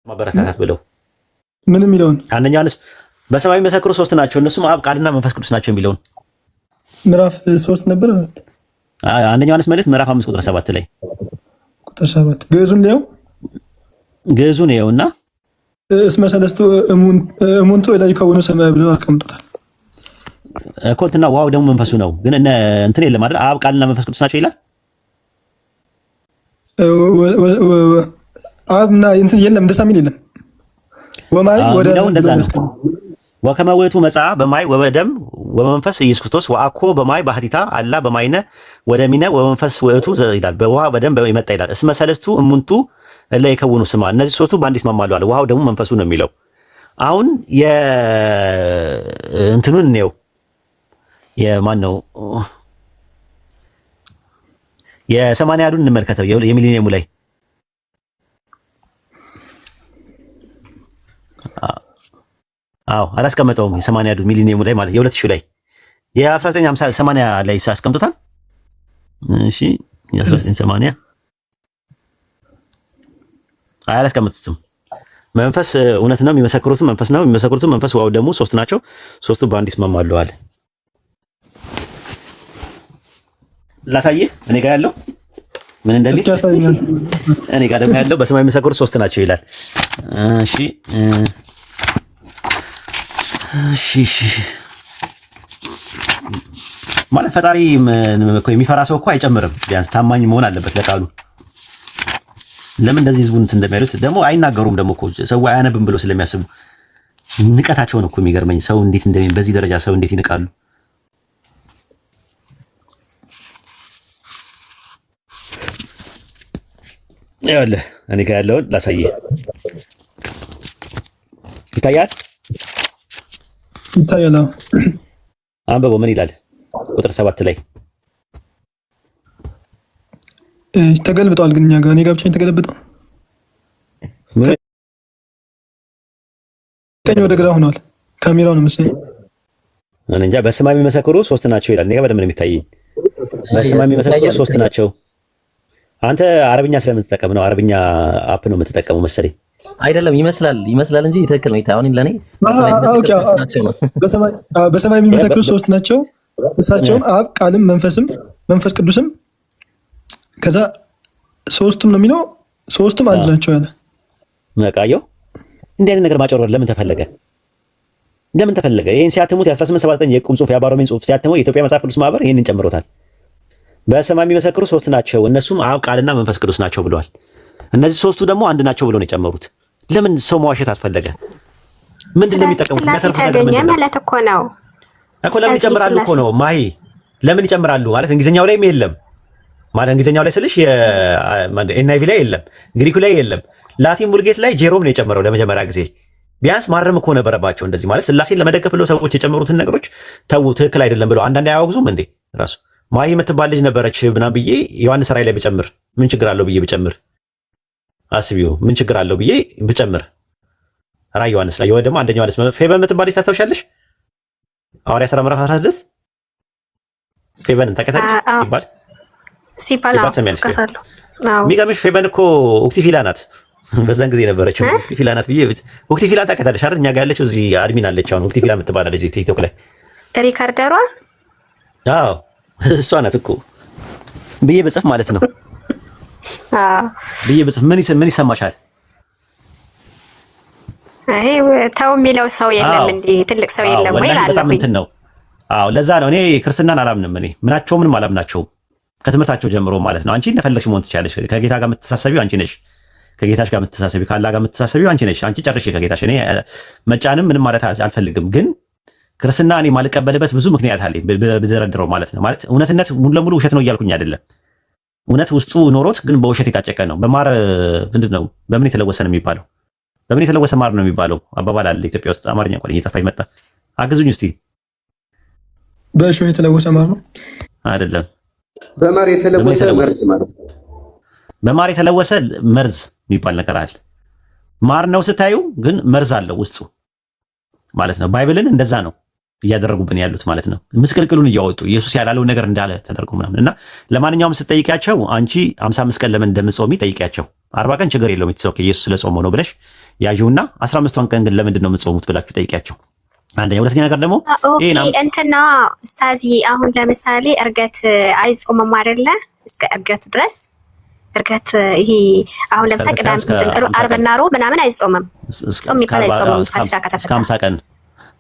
ማበረታታት ብለው ምን የሚለውን አንደኛ ዮሐንስ በሰማይ የሚመሰክሩ ሶስት ናቸው እነሱም አብ ቃልና መንፈስ ቅዱስ ናቸው የሚለውን ምዕራፍ 3 ነበር ማለት አንደኛ ዮሐንስ መልእክት ምዕራፍ 5 ቁጥር 7 ላይ ቁጥር 7 ግዕዙን ይኸውና እስመ ሰለስቱ እሙንቱ ላይ ይከውኑ ሰማይ ብለው አቀምጡታል እኮ እንትና ዋው ደግሞ መንፈሱ ነው ግን እንትን የለም አይደል አብ ቃልና መንፈስ ቅዱስ ናቸው ይላል አብና እንትን የለም እንደዛ ምን የለም ወማይ ወደ ወከመ ውእቱ መጽአ በማይ ወበደም ወመንፈስ ኢየሱስ ክርስቶስ ወአኮ በማይ ባህቲታ አላ በማይነ ወደሚነ ወመንፈስ ውእቱ ይላል በውሃ በደም ይመጣ ይላል እስመ ሰለስቱ እሙንቱ እለ ይከውኑ ስማ እነዚህ ሶስቱ በአንድ ይስማማሉ አለ ውሃው ደግሞ መንፈሱ ነው የሚለው አሁን እንትኑን ነው የማን ነው የሰማንያዱን እንመልከተው የሚሊኒየሙ ላይ አላስቀመጠውም የ80ዱ ሚሊኒየሙ ላይ ማለት የ2000 ላይ የ1980 ላይ ሳስቀምጡታል እሺ የ1980 አላስቀመጡትም መንፈስ እውነት ነው የሚመሰክሩትም መንፈስ ነው የሚመሰክሩትም መንፈስ ዋው ደግሞ ሶስት ናቸው ሶስቱ በአንድ ይስማማሉ አለ ላሳየህ እኔ ጋር ያለው ምን እንደሚል እኔ ጋር ደግሞ ያለው በሰማይ የሚመሰክሩ ሶስት ናቸው ይላል እሺ ማለት ፈጣሪ የሚፈራ ሰው እኮ አይጨምርም ቢያንስ ታማኝ መሆን አለበት ለቃሉ ለምን እንደዚህ ህዝቡን እንደሚያሉት ደግሞ አይናገሩም ደግሞ እኮ ሰው አያነብም ብሎ ስለሚያስቡ ንቀታቸው ነው እኮ የሚገርመኝ ሰው እንዴት በዚህ ደረጃ ሰው እንዴት ይንቃሉ ያለ እኔ ጋር ያለውን ላሳየህ ይታያል አንበቦ ምን ይላል ቁጥር 7 ላይ ተገልብጧል ግን እኔ ጋር ብቻ ተገለብጠው ቀኝ ወደ ግራ ሆኗል ካሜራው ነው መሰለኝ እኔ እንጃ በሰማይ የሚመሰክሩ ሶስት ናቸው ይላል እኔ ጋር በደንብ ነው የሚታየኝ በሰማይ የሚመሰክሩ ሶስት ናቸው አንተ አረብኛ ስለምትጠቀም ነው አረብኛ አፕ ነው የምትጠቀመው መሰለኝ አይደለም ይመስላል እንጂ ትክክል ነው አሁን ለኔ በሰማይ የሚመሰክሩ ሶስት ናቸው እሳቸውም አብ ቃልም መንፈስ ቅዱስም ከዛ ሶስቱም ነው የሚለው ሶስቱም አንድ ናቸው ያለ መቃየው እንዲህ አይነት ነገር ማጨረር ለምን ተፈለገ ይሄን ሲያተሙት የ1879 የቁም ጽሁፍ የአባሮሜን ጽሁፍ ሲያተሙ የኢትዮጵያ መጽሐፍ ቅዱስ ማህበር ይሄንን ጨምሮታል በሰማይ የሚመሰክሩ ሶስት ናቸው እነሱም አብ ቃልና መንፈስ ቅዱስ ናቸው ብለዋል እነዚህ ሶስቱ ደግሞ አንድ ናቸው ብሎ ነው የጨመሩት ለምን ሰው መዋሸት አስፈለገ ምንድነው የሚጠቀሙት ስለተገኘ ማለት እኮ ነው እኮ ለምን ይጨምራሉ እኮ ነው ማይ ለምን ይጨምራሉ ማለት እንግሊዘኛው ላይም የለም ማለት እንግሊዘኛው ላይ ስልሽ የኤንአይቪ ላይ የለም ግሪኩ ላይ የለም ላቲን ቡልጌት ላይ ጄሮም ነው የጨመረው ለመጀመሪያ ጊዜ ቢያንስ ማረም እኮ ነበረባቸው እንደዚህ ማለት ስላሴን ለመደገፍ ብለው ሰዎች የጨመሩትን ነገሮች ተው ትክክል አይደለም ብለው አንዳንድ አያወግዙም እንዴ ራሱ ማይ የምትባል ልጅ ነበረች ምናምን ብዬ ዮሐንስ ራእይ ላይ ብጨምር ምን ችግር አለው ብዬ ብጨምር አስቢው ምን ችግር አለው ብዬ ብጨምር ራእይ ዮሐንስ ላይ ወይ ደግሞ አንደኛ ዮሐንስ ፌበን የምትባል ልጅ ታስታውሻለሽ ሐዋርያ ሥራ ምዕራፍ 16 ፌበንን ታውቂያለሽ ሲባል አውቃታለሁ የሚገርምሽ ፌበን እኮ ኦክቲፊላ ናት በዛን ጊዜ ነበረችው ኦክቲፊላ ናት ብዬ ኦክቲፊላ ታውቂያለሽ አይደል እኛ ጋር ያለችው እዚህ አድሚን አለች አሁን ኦክቲፊላ የምትባል ልጅ ቲክቶክ ላይ ሪካርደሯ አዎ እሷ ናት እኮ ብዬ በጽፍ ማለት ነው ብዬ በጽፍ ምን ይሰማሻል አይ ታው የሚለው ሰው የለም እንዴ ትልቅ ሰው የለም ወይ አላለኝ ነው አዎ ለዛ ነው እኔ ክርስትናን አላምንም እኔ ምንም አላምናቸውም ከትምህርታቸው ጀምሮ ማለት ነው አንቺ እንደፈለግሽ መሆን ትችላለሽ ከጌታ ጋር የምትተሳሰቢው አንቺ ነሽ ከጌታሽ ጋር የምትተሳሰቢው ከአላህ ጋር የምትተሳሰቢው አንቺ ነሽ አንቺ ጨርሼ ከጌታሽ እኔ መጫንም ምንም ማለት አልፈልግም ግን ክርስትና እኔ ማልቀበልበት ብዙ ምክንያት አለኝ ብደረድረው ማለት ነው ማለት እውነትነት ሙሉ ለሙሉ ውሸት ነው እያልኩኝ አይደለም እውነት ውስጡ ኖሮት ግን በውሸት የታጨቀ ነው በማር ምንድነው በምን የተለወሰ ነው የሚባለው በምን የተለወሰ ማር ነው የሚባለው አባባል አለ ኢትዮጵያ ውስጥ አማርኛ እንኳን እየጠፋ ይመጣ አግዙኝ እስቲ በእሾህ የተለወሰ ማር ነው አይደለም በማር የተለወሰ መርዝ ማለት ነው በማር የተለወሰ መርዝ የሚባል ነገር አለ ማር ነው ስታዩ ግን መርዝ አለው ውስጡ ማለት ነው ባይብልን እንደዛ ነው እያደረጉብን ያሉት ማለት ነው ምስቅልቅሉን እያወጡ ኢየሱስ ያላለው ነገር እንዳለ ተደርጎ ምናምን እና ለማንኛውም ስትጠይቂያቸው አንቺ 55 ቀን ለምን እንደምጾሚ ጠይቂያቸው 40 ቀን ችግር የለውም ኢየሱስ ስለጾመው ነው ብለሽ ያዡና 15ቷን ቀን ግን ለምንድን ነው የምትጾሙት ብላችሁ ጠይቂያቸው። አንደኛ። ሁለተኛ ነገር ደግሞ ኦኬ እንትና ኡስታዚ አሁን ለምሳሌ እርገት አይጾምም አይደለ? እስከ እርገቱ ድረስ እርገት ይሄ አሁን ለምሳሌ ቅዳሜ ዓርብና ሮብ ምናምን አይጾምም። ጾም የሚባል አይጾምም። ፋሲካ ከተፈታ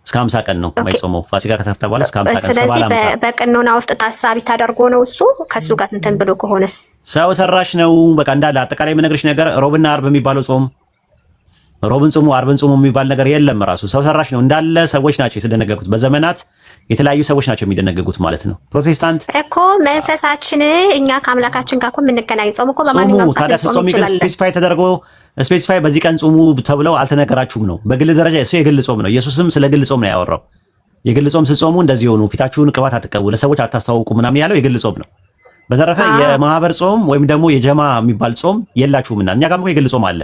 እስከ 50 ቀን ነው የማይጾመው። ፋሲካ ከተፈታ በኋላ እስከ 50 ቀን። ስለዚህ በቅኖና ውስጥ ታሳቢ ታደርጎ ነው እሱ ከሱ ጋር እንትን ብሎ ከሆነስ ሰው ሰራሽ ነው። በቃ እንዳለ አጠቃላይ የምነግርሽ ነገር ሮብና ዓርብ የሚባለው ጾም ሮብን ጾሙ ዓርብን ጾሙ የሚባል ነገር የለም። ራሱ ሰው ሰራሽ ነው። እንዳለ ሰዎች ናቸው የተደነገጉት። በዘመናት የተለያዩ ሰዎች ናቸው የሚደነገጉት ማለት ነው። ፕሮቴስታንት እኮ መንፈሳችን እኛ ከአምላካችን ጋር እኮ የምንገናኝ ጾም እኮ በማንኛውም ሰዓት ጾም ይችላል። ስፔሲፋይ ተደርጎ ስፔሲፋይ በዚህ ቀን ጾሙ ተብለው አልተነገራችሁም ነው። በግል ደረጃ እሱ የግል ጾም ነው። ኢየሱስም ስለ ግል ጾም ነው ያወራው። የግል ጾም ስትጾሙ እንደዚህ ሆኑ፣ ፊታችሁን ቅባት አትቀቡ፣ ለሰዎች አታስተዋውቁ ምናምን ያለው የግል ጾም ነው። በተረፈ የማህበር ጾም ወይም ደግሞ የጀማ የሚባል ጾም የላችሁምና እኛ ጋርም እኮ የግል ጾም አለ።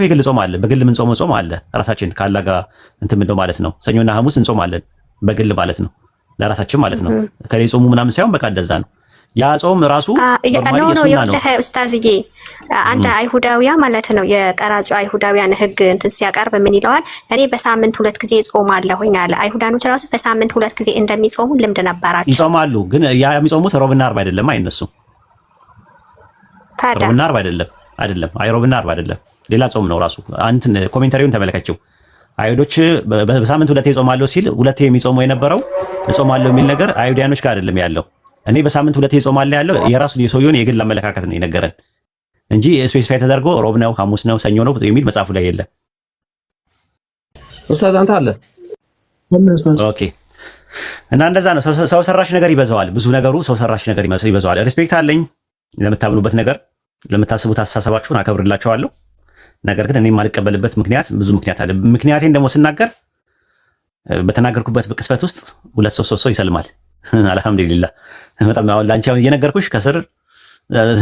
የግል ጾም አለ። በግል ምን ጾም አለ። ራሳችን ካላ ጋር እንትን ምንድነው ማለት ነው። ሰኞና ሐሙስ እንጾማለን በግል ማለት ነው። ለራሳችን ማለት ነው። ከሌ ጾሙ ምናምን ሳይሆን በቃ እንደዛ ነው። ያ ጾም ራሱ ነው ኡስታዝዬ አንድ አይሁዳውያ ማለት ነው የቀራጩ አይሁዳውያን ህግ እንትን ሲያቀርብ ምን ይለዋል? እኔ በሳምንት 2 ጊዜ ጾማለሁኝ አለ። አይሁዳኖች ራሱ በሳምንት 2 ጊዜ እንደሚጾሙ ልምድ ነበራቸው። ይጾማሉ፣ ግን ያ የሚጾሙት ሮብና ዓርብ አይደለም። አይነሱ ሮብና ዓርብ አይደለም። አይ ሮብና ዓርብ አይደለም፣ ሌላ ጾም ነው ራሱ። አንተን ኮሜንታሪውን ተመለከቸው። አይሁዶች በሳምንት 2 ይጾማሉ ሲል 2 የሚጾሙ የነበረው እጾማለሁ የሚል ነገር አይሁዳኖች ጋር አይደለም ያለው። እኔ በሳምንት 2 ይጾማለሁ ያለው የራሱ የሰውየውን የግል አመለካከት ነው የነገረን እንጂ ስፔሲፋይ ተደርጎ ሮብ ነው፣ ሐሙስ ነው፣ ሰኞ ነው የሚል መጽሐፉ ላይ የለም። ኡስታዝ አንተ አለ ኦኬ። እና እንደዛ ነው። ሰው ሰራሽ ነገር ይበዛዋል። ብዙ ነገሩ ሰው ሰራሽ ነገር ይበዛዋል። ሪስፔክት አለኝ ለምታምኑበት ነገር፣ ለምታስቡት አስተሳሰባችሁን አከብርላችኋለሁ። ነገር ግን እኔ የማልቀበልበት ብዙ ምክንያት አለ። ምክንያቴን ደግሞ ስናገር በተናገርኩበት ቅጽበት ውስጥ 2 ሰው ይሰልማል። አልሐምዱሊላህ በጣም አሁን ላንቺ አሁን እየነገርኩሽ ከስር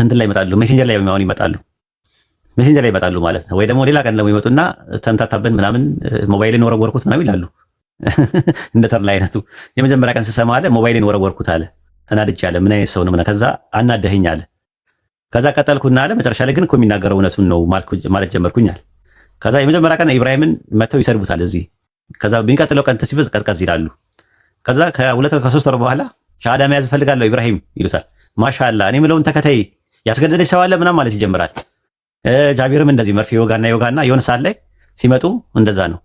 እንትን ላይ ይመጣሉ፣ ሜሴንጀር ላይ ይመጣሉ ማለት ነው። ወይ ደግሞ ሌላ ቀን ደግሞ ይመጡና ተምታታብን ምናምን ሞባይልን ወረወርኩት ምናምን ይላሉ። እንደ ተርላ አይነቱ የመጀመሪያ ቀን ስሰማ አለ ሞባይልን ወረወርኩት አለ። ተናድጃለሁ። ምን አይነት ሰው ነው? ከዛ አናደኸኝ አለ። ከዛ ቀጠልኩና አለ መጨረሻ ላይ ግን እኮ የሚናገረው እውነቱን ነው ማለት ጀመርኩኝ አለ። ከዛ የመጀመሪያ ቀን ኢብራሂምን መተው ይሰድቡታል እዚህ። ከዛ በሚቀጥለው ቀን ሲበዝ ቀዝቀዝ ይላሉ። ከዛ ከ2 ከ3 ወር በኋላ ሻሃዳ መያዝ እፈልጋለሁ ኢብራሂም ይሉታል። ማሻአላ እኔ ምለውን ተከታይ ያስገደደች ሰው አለ ምናምን ማለት ይጀምራል። ጃቢርም እንደዚህ መርፌ ይወጋና የሆነ ሰዓት ላይ ሲመጡ እንደዛ ነው።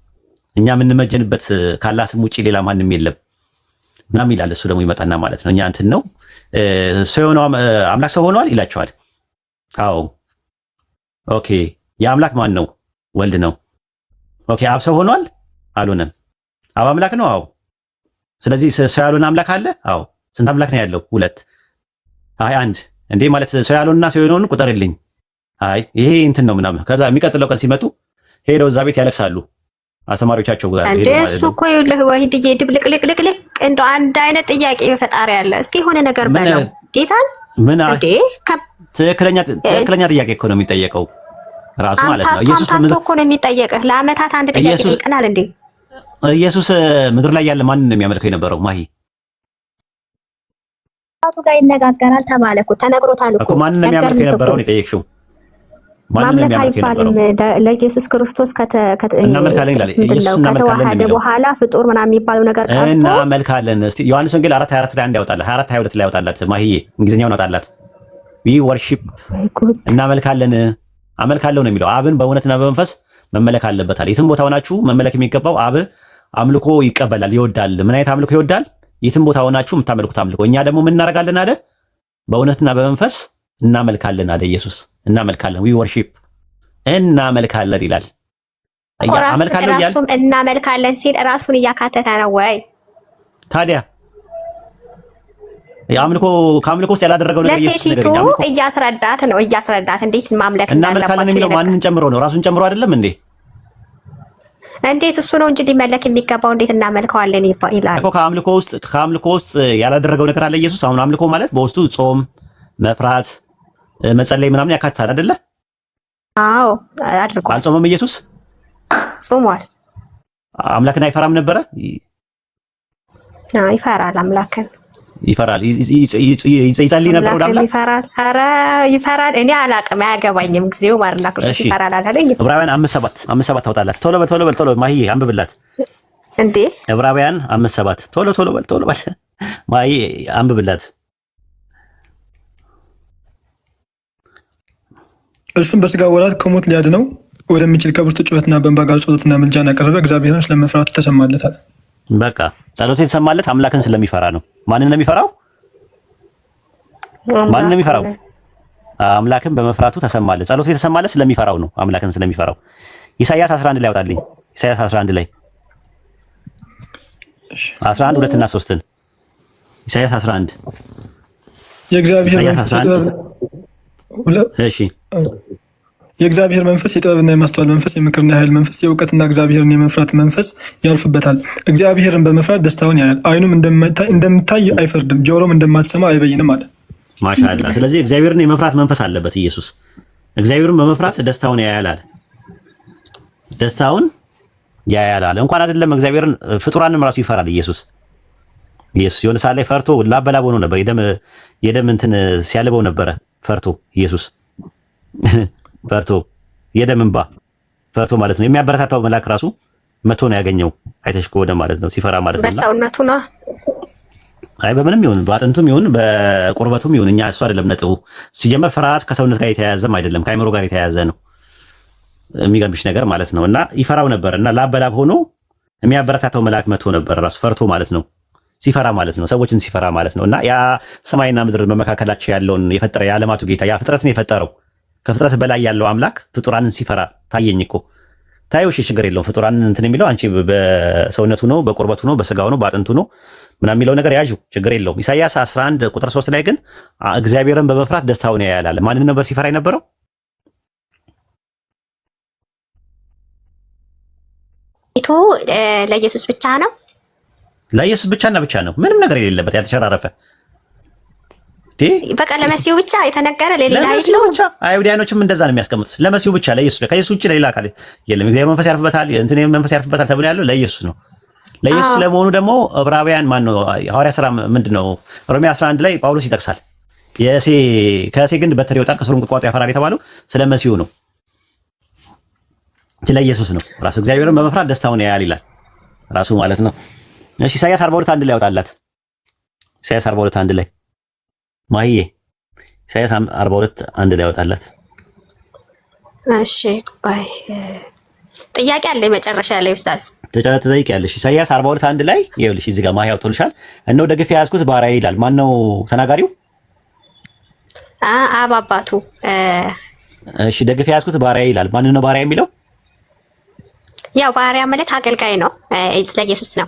እኛ የምንመጀንበት ካላህ ስም ውጪ ሌላ ማንም የለም ምናምን ይላል። እሱ ደግሞ ይመጣና ማለት ነው እኛ እንትን ነው ሰው የሆነው አምላክ ሰው ሆኗል ይላቸዋል። አዎ ኦኬ። የአምላክ ማን ነው? ወልድ ነው። ኦኬ። አብ ሰው ሆኗል? አልሆነም። አብ አምላክ ነው? አዎ። ስለዚህ ሰው ያልሆነ አምላክ አለ? አዎ። ስንት አምላክ ነው ያለው? 2። አይ 1 እንዴ ማለት ሰው ያልሆነና ሰው የሆነውን ቁጠርልኝ። አይ ይሄ እንትን ነው ምናምን። ከዛ የሚቀጥለው ቀን ሲመጡ ሄደው እዛ ቤት ያለቅሳሉ አስተማሪዎቻቸው ጋር። እንዴ እሱ እኮ ይኸውልህ ወሂድዬ ድብልቅልቅልቅ እንደው አንድ አይነት ጥያቄ በፈጣሪ ያለ እስኪ የሆነ ነገር በለው ጌታን እንዴ ትክክለኛ ጥያቄ እኮ ነው የሚጠየቀው ራሱ ማለት ነው። ኢየሱስ እኮ ነው የሚጠየቅህ። ለአመታት አንድ ጥያቄ ይጠይቀናል እንዴ? ኢየሱስ ምድር ላይ ያለ ማንን ነው የሚያመልከው የነበረው? ማሂ አቱ ጋር ይነጋገራል ተባለ እኮ ተነግሮታል እኮ። ማንን ነው የሚያመልከው የነበረው ነው የጠየቅሽው? ማምለክ አይባልም ለኢየሱስ ክርስቶስ ከተዋሃደ በኋላ ፍጡር ምናምን የሚባለው ነገር ቀርቶ እናመልካለን። እስቲ ዮሐንስ ወንጌል 4:24 ላይ አንድ ያወጣላት 4:22 ላይ ያወጣላት ማሂዬ እንግሊዝኛውን አወጣላት። ዊ ወርሺፕ እናመልካለን አመልካለሁ ነው የሚለው። አብን በእውነትና በመንፈስ መመለክ አለበት አለ። የትም ቦታ ሆናችሁ መመለክ የሚገባው አብ አምልኮ ይቀበላል፣ ይወዳል። ምን አይነት አምልኮ ይወዳል? የትም ቦታ ሆናችሁ የምታመልኩት አምልኮ። እኛ ደግሞ ምን እናደርጋለን አለ? በእውነትና በመንፈስ እናመልካለን አለ ኢየሱስ። እናመልካለን ዊ ወርሺፕ እናመልካለን ይላል። አመልካለን ራሱም እናመልካለን ሲል ራሱን እያካተተ ነው ወይ ታዲያ? የአምልኮ ከአምልኮ ውስጥ ያላደረገው ነገር ኢየሱስ ነገር ለሴቲቱ እያስረዳት እንዴት ማምለክ እናመልካለን የሚለው ማንን ጨምሮ ነው? ራሱን ጨምሮ አይደለም እንዴ? እንዴት እሱ ነው እንጂ ሊመለክ የሚገባው እንዴት እናመልከዋለን ይላል እኮ። ከአምልኮ ውስጥ ያላደረገው ነገር አለ ኢየሱስ። አሁን አምልኮ ማለት በውስጡ ጾም፣ መፍራት፣ መጸለይ ምናምን ያካትታል አይደለ? አዎ አድርጓል። አልጾመም ኢየሱስ? ጾሟል። አምላክን አይፈራም ነበረ? ይፈራል አምላክን። ይፈራል። ይጸልይ ነበር ወደ አምላክ ይፈራል። ኧረ ይፈራል። እኔ አላቅም፣ አያገባኝም። ጊዜው ማርና ክርስቶስ ይፈራል አላለኝ። ዕብራውያን 5:7 ታውጣላት። ቶሎ በል ማሂ አንብብላት እንዴ። ዕብራውያን 5:7 ቶሎ በል ማሂ አንብብላት። እርሱም በስጋ ወራት ከሞት ሊያድነው ወደሚችል ከብርቱ ጩኸትና በእንባ ጋር ጸሎትና ምልጃን ያቀረበ እግዚአብሔርን ስለመፍራቱ ተሰማለታል። በቃ ጸሎቱ የተሰማለት አምላክን ስለሚፈራ ነው። ማንን ነው የሚፈራው? አምላክን በመፍራቱ ተሰማለት። ጸሎቱ የተሰማለት ስለሚፈራው ነው፣ አምላክን ስለሚፈራው። ኢሳይያስ 11 ላይ ያወጣልኝ። ኢሳይያስ 11 ላይ 11 2 እና 3 ኢሳይያስ 11 የእግዚአብሔር መንፈስ የጥበብና የማስተዋል መንፈስ፣ የምክርና የኃይል መንፈስ፣ የእውቀትና እግዚአብሔርን የመፍራት መንፈስ ያርፍበታል። እግዚአብሔርን በመፍራት ደስታውን ያያል። ዓይኑም እንደምታይ አይፈርድም፣ ጆሮም እንደማትሰማ አይበይንም አለ። ማሻአላ። ስለዚህ እግዚአብሔርን የመፍራት መንፈስ አለበት ኢየሱስ። እግዚአብሔርን በመፍራት ደስታውን ያያል አለ። ደስታውን ያያል አለ። እንኳን አይደለም እግዚአብሔርን፣ ፍጡራንም ራሱ ይፈራል ኢየሱስ። የሆነ ሰዓት ላይ ፈርቶ ላበላብ ሆኖ ነበር። የደም እንትን ሲያልበው ነበረ ፈርቶ ኢየሱስ ፈርቶ የደም እንባ ፈርቶ ማለት ነው። የሚያበረታታው መልአክ ራሱ መቶ ነው ያገኘው። አይተሽ ከወደ ማለት ነው ሲፈራ ማለት ነው። በሰውነቱ ነው። አይ በምንም ይሁን በአጥንቱም ይሁን በቁርበቱም ይሁን እኛ እሱ አይደለም ነጥቡ። ሲጀመር ፍርሃት ከሰውነት ጋር የተያያዘም አይደለም ከአይምሮ ጋር የተያያዘ ነው። የሚገርምሽ ነገር ማለት ነው። እና ይፈራው ነበር እና ላበላብ ሆኖ የሚያበረታታው መልአክ መቶ ነበር ራሱ ፈርቶ ማለት ነው። ሲፈራ ማለት ነው። ሰዎችን ሲፈራ ማለት ነው። እና ያ ሰማይና ምድር በመካከላቸው ያለውን የፈጠረ የዓለማቱ ጌታ ያ ፍጥረትን የፈጠረው ከፍጥረት በላይ ያለው አምላክ ፍጡራንን ሲፈራ ታየኝ እኮ። ታየው እሺ፣ ችግር የለውም። ፍጡራንን እንትን የሚለው አንቺ በሰውነቱ ነው፣ በቁርበቱ ነው፣ በስጋው ነው፣ በአጥንቱ ነው ምናምን የሚለው ነገር ያዡ፣ ችግር የለውም። ኢሳይያስ 11 ቁጥር 3 ላይ ግን እግዚአብሔርን በመፍራት ደስታውን ያያል አለ። ማንን ነበር ሲፈራ የነበረው? ለኢየሱስ ብቻ ነው። ለኢየሱስ ብቻና ብቻ ነው። ምንም ነገር የሌለበት ያልተሸራረፈ በቃ ለመሲሁ ብቻ የተነገረ ለሌላ አይደለም። አይሁዳኖችም እንደዛ ነው የሚያስቀምጡት። ለመሲሁ ብቻ ለኢየሱስ፣ ከኢየሱስ ውጭ ለሌላ አካል የለም። እግዚአብሔር መንፈስ ያርፍበታል፣ እንትን መንፈስ ያርፍበታል ተብሎ ያለው ለኢየሱስ ነው። ለኢየሱስ ለመሆኑ ደግሞ ዕብራውያን ማነው ሐዋርያ ሥራ ምንድነው ሮሜ 11 ላይ ጳውሎስ ይጠቅሳል። ከእሴ ግንድ በትር ይወጣል ከስሩም ቁጥቋጦ ያፈራል የተባለው ስለ መሲሁ ነው፣ ስለ ኢየሱስ ነው። ራሱ እግዚአብሔርን በመፍራት ደስታውን ያያል ይላል ራሱ ማለት ነው። እሺ ኢሳይያስ 42:1 ላይ ያወጣላት። ኢሳይያስ 42:1 ላይ ማይዬ ኢሳይያስ 42:1 ላይ ያወጣላት። እሺ ባይ ጥያቄ አለ መጨረሻ ላይ ኡስታዝ ትጠይቂያለሽ። ኢሳይያስ 42:1 ላይ ይኸውልሽ እዚህ ጋር ማህያው ተልሻል። እነሆ ደግፌ ያዝኩት ባሪያዬ ይላል። ማን ነው ተናጋሪው? አብ አባቱ። እሺ ደግፌ ያዝኩት ባሪያዬ ይላል። ማን ነው ባሪያ የሚለው? ያው ባሪያ ማለት አገልጋይ ነው፣ ለኢየሱስ ነው።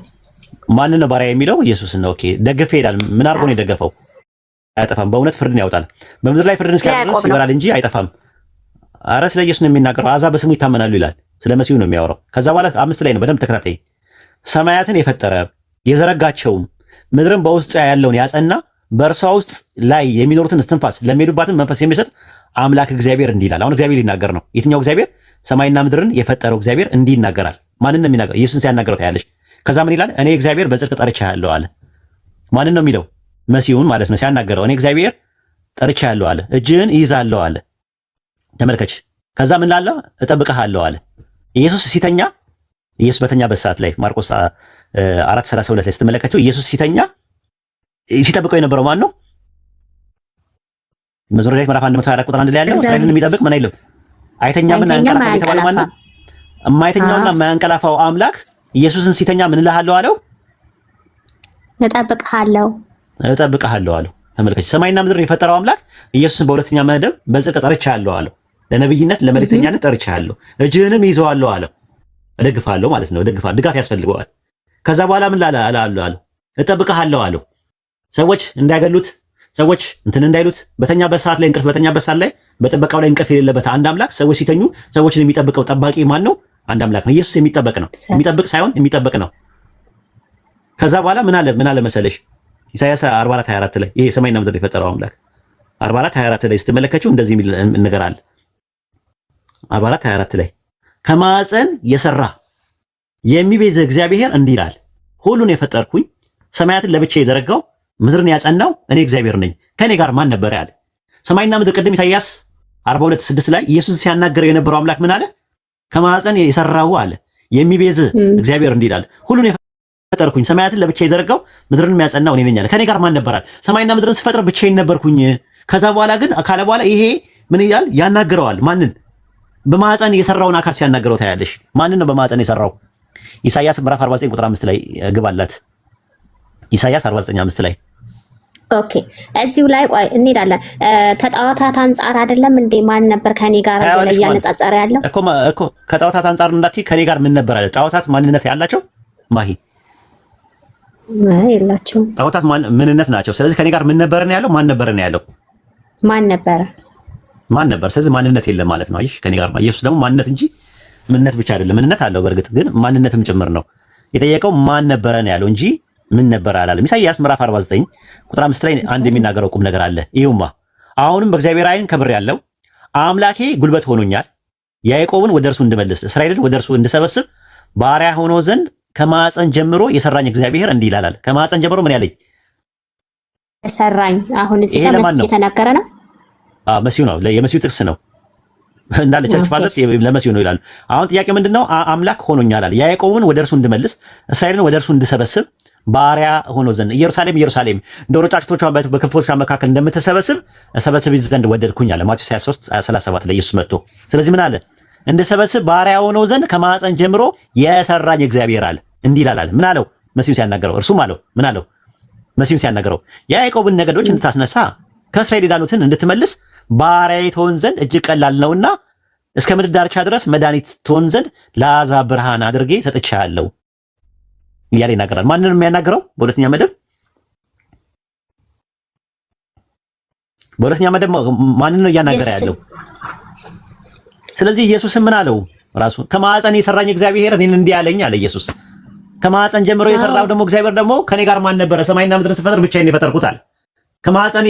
ማን ነው ባሪያ የሚለው? ኢየሱስ ነው። ኦኬ ደግፌ ይላል። ምን አድርጎ ነው የደገፈው? አይጠፋም። በእውነት ፍርድን ያወጣል። በምድር ላይ ፍርድን እስኪያደርስ ይበራል እንጂ አይጠፋም። አረ ስለ ኢየሱስ ነው የሚናገረው። አሕዛብ በስሙ ይታመናሉ ይላል። ስለ መሲሁ ነው የሚያወራው። ከዛ በኋላ 5 ላይ ነው፣ በደንብ ተከታታይ። ሰማያትን የፈጠረ የዘረጋቸውም ምድርን በውስጡ ያለውን ያጸና በእርሷ ውስጥ ላይ የሚኖሩትን እስትንፋስ ለሚሄዱባትን መንፈስ የሚሰጥ አምላክ እግዚአብሔር እንዲህ ይላል። አሁን እግዚአብሔር ሊናገር ነው። የትኛው እግዚአብሔር? ሰማይና ምድርን የፈጠረው እግዚአብሔር እንዲህ ይናገራል። ማንን ነው የሚናገረው? ኢየሱስን ሲያናገረው ታያለሽ። ከዛ ምን ይላል? እኔ እግዚአብሔር በጽድቅ ጠርቼሃለሁ አለ። ማንን ነው የሚለው? መሲሁን ማለት ነው ሲያናገረው። እኔ እግዚአብሔር ጠርቼሃለሁ አለ። እጅህን ይይዛለሁ አለ። ተመልከች። ከዛ ምን ላለ? እጠብቅሃለሁ አለ። ኢየሱስ ሲተኛ፣ ኢየሱስ በተኛበት ሰዓት ላይ ማርቆስ 4:32 ላይ ስትመለከቱ ኢየሱስ ሲተኛ ሲጠብቀው የነበረው ማን ነው? መዝሙረ ዳዊት ምዕራፍ 124 ቁጥር 1 ላይ ያለው እስራኤልን የሚጠብቅ ምን አይልም አይተኛምና ያንቀላፋል የተባለው ማን ነው? የማይተኛውና የማያንቀላፋው አምላክ ኢየሱስን ሲተኛ ምን እልሃለሁ አለው? እጠብቅሃለሁ አለው። ተመልከች። ሰማይና ምድር የፈጠረው አምላክ ኢየሱስን በሁለተኛ መደብ በጽድቅ ጠርቼሃለሁ አለው። ለነብይነት ለመልእክተኛነት ጠርቼሃለሁ፣ እጅህንም ይዘዋለሁ አለው። እደግፋለሁ ማለት ነው። ድጋፍ ያስፈልገዋል። ከዛ በኋላ ምን አለው? እጠብቅሃለሁ አለው። ሰዎች እንዳይገሉት፣ ሰዎች እንትን እንዳይሉት በተኛበት ሰዓት ላይ በተኛበት ሰዓት ላይ በጥበቃው ላይ እንቅልፍ የሌለበት አንድ አምላክ ሰዎች ሲተኙ ሰዎችን የሚጠብቀው ጠባቂ ማን ነው? አንድ አምላክ ነው። ኢየሱስ የሚጠበቅ ነው። የሚጠብቅ ሳይሆን የሚጠበቅ ነው። ከዛ በኋላ ምን አለ መሰለሽ? ኢሳይያስ 44:24 ላይ ይሄ ሰማይና ምድር የፈጠረው አምላክ 44:24 ላይ ስትመለከቱ እንደዚህ የሚል ነገር አለ። 44:24 ላይ ከማዕፀን የሰራ የሚቤዝ እግዚአብሔር እንዲህ ይላል፣ ሁሉን የፈጠርኩኝ ሰማያትን ለብቻ የዘረጋው ምድርን ያጸናው እኔ እግዚአብሔር ነኝ፣ ከኔ ጋር ማን ነበር ያለ? ሰማይና ምድር ቅድም ኢሳይያስ 42:6 ላይ ኢየሱስ ሲያናገረው የነበረው አምላክ ምን አለ? ከማዕፀን የሰራው አለ የሚቤዝ እግዚአብሔር እንዲህ ይላል፣ ሁሉን የፈጠርኩኝ ሰማያትን ለብቻ የዘረጋው ምድርን የሚያጸናው እኔ ነኝ አለ። ከኔ ጋር ማን ነበር አለ? ሰማይና ምድርን ስፈጥር ብቻዬን ነበርኩኝ። ከዛ በኋላ ግን ካለ በኋላ ይሄ ምን ይላል? ያናግረዋል። ማንን? በማዕፀን የሰራውን አካል ሲያናግረው ታያለሽ። ማንን ነው በማዕፀን የሰራው? ኢሳይያስ ምዕራፍ 49 ቁጥር 5 ላይ ግባላት። ኢሳይያስ 49:5 ላይ ኦኬ፣ እዚሁ ላይ ቆይ እንሄዳለን። ከጣዖታት አንጻር አይደለም እንዴ? ማን ነበር ከኔ ጋር እያነጻጸረ ያለው እኮ ከጣዖታት አንጻር እንዳትዪ ከኔ ጋር ምን ነበር አለ? ጣዖታት ማንነት ያላቸው ማሂ የላቸውም። ጣዖታት ምንነት ናቸው። ስለዚህ ከኔ ጋር ምን ነበር ነው ያለው? ማን ነበር ነው ያለው? ማን ነበር? ማን ነበር? ስለዚህ ማንነት የለም ማለት ነው። አይሽ ከኔ ጋር ኢየሱስ ደግሞ ማንነት እንጂ ምንነት ብቻ አይደለም። ምንነት አለው በእርግጥ ግን ማንነትም ጭምር ነው። የጠየቀው ማን ነበረ ነው ያለው እንጂ ምን ነበር አላለም። ኢሳይያስ ምዕራፍ 49 ቁጥር 5 ላይ አንድ የሚናገረው ቁም ነገር አለ። ይሁማ አሁንም በእግዚአብሔር ዓይን ከብር ያለው አምላኬ ጉልበት ሆኖኛል፣ ያዕቆብን ወደ እርሱ እንድመልስ እስራኤልን ወደ እርሱ እንድሰበስብ ባሪያ ሆኖ ዘንድ ከማዕፀን ጀምሮ የሰራኝ እግዚአብሔር እንዲህ ይላል። ከማዕፀን ጀምሮ ምን ያለኝ ሰራኝ። አሁን እዚህ ጋር መሲሁ የተናገረ ነው። መሲሁ ነው። የመሲሁ ጥቅስ ነው እንዳለ ቸርች ፋዘርስ ለመሲሁ ነው ይላሉ። አሁን ጥያቄ ምንድነው? አምላክ ሆኖኛል አለ። ያዕቆብን ወደ እርሱ እንድመልስ እስራኤልን ወደ እርሱ እንድሰበስብ ባሪያ ሆኖ ዘንድ ኢየሩሳሌም ዶሮ ጫጩቶቿን በክንፎቿ መካከል እንደምትሰበስብ እሰበስብ ዘንድ ወደድኩኝ አለ። ማቴዎስ 23:37 ላይ ኢየሱስ መጥቶ ስለዚህ ምን አለ? እንድሰበስብ ባሪያ ሆኖ ዘንድ ከማዕፀን ጀምሮ የሰራኝ እግዚአብሔር አለ። እንዲህ ይላል። ምን አለው? መሲሁን ሲያናገረው እርሱም አለው ምን አለው? መሲሁን ሲያናገረው የያዕቆብን ነገዶች እንድታስነሳ ከእስራኤል የዳኑትን እንድትመልስ ባሪያዬ ትሆን ዘንድ እጅግ ቀላል ነውና እስከ ምድር ዳርቻ ድረስ መድኃኒት ትሆን ዘንድ ለአሕዛብ ብርሃን አድርጌ ሰጥቼሃለሁ እያለ ይናገራል። ማንን ነው የሚያናገረው? በሁለተኛ መደብ ማንን ነው እያናገረ ያለው? ስለዚህ ኢየሱስ ምን አለው? ራሱ ከማዕፀን የሰራኝ እግዚአብሔር እኔን እንዲህ አለኝ አለ ኢየሱስ። ከማዕፀን ጀምሮ የሰራው ደግሞ እግዚአብሔር ደግሞ ከኔ ጋር ማን ነበረ? ሰማይና ምድርን ስፈጥር ብቻዬን የፈጠርኩት አለ። ከማዕፀን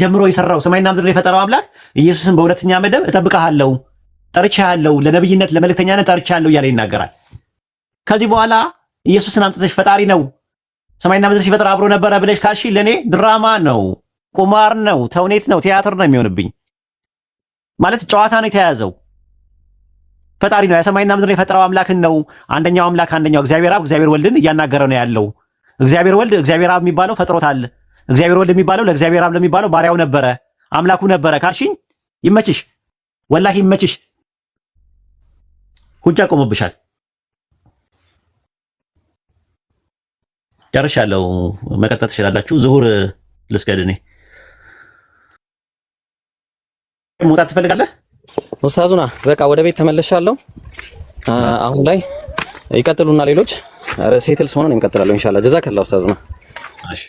ጀምሮ የሰራው ሰማይና ምድርን የፈጠረው አምላክ ኢየሱስን በሁለተኛ መደብ እጠብቅሃለሁ፣ ጠርቼሃለሁ፣ ለነብይነት ለመልእክተኛነት ጠርቼሃለሁ እያለ ይናገራል። ከዚህ በኋላ ኢየሱስን አምጥተሽ ፈጣሪ ነው ሰማይና ምድር ሲፈጥር አብሮ ነበረ ብለሽ ካልሽ ለኔ ድራማ ነው፣ ቁማር ነው፣ ተውኔት ነው፣ ቲያትር ነው የሚሆንብኝ። ማለት ጨዋታ ነው የተያያዘው። ፈጣሪ ነው የሰማይና ምድር የፈጠረው አምላክን ነው። አንደኛው አምላክ አንደኛው እግዚአብሔር አብ እግዚአብሔር ወልድን እያናገረ ነው ያለው። እግዚአብሔር ወልድ እግዚአብሔር አብ የሚባለው ፈጥሮታል። እግዚአብሔር ወልድ የሚባለው ለእግዚአብሔር አብ ለሚባለው ባሪያው ነበረ፣ አምላኩ ነበረ ካልሽኝ ይመችሽ፣ ወላሂ ይመችሽ። ሁጃ ቆሞብሻል። ጨርሻለሁ። መቀጠል ትችላላችሁ። ዙሁር ልስገድ። እኔ መውጣት ትፈልጋለህ? ኡስታዙና በቃ ወደ ቤት ተመለሻለሁ። አሁን ላይ ይቀጥሉና ሌሎች ሴትልስ ሆነን እንቀጥላለን ኢንሻአላህ። ጀዛከላህ ኡስታዙና። እሺ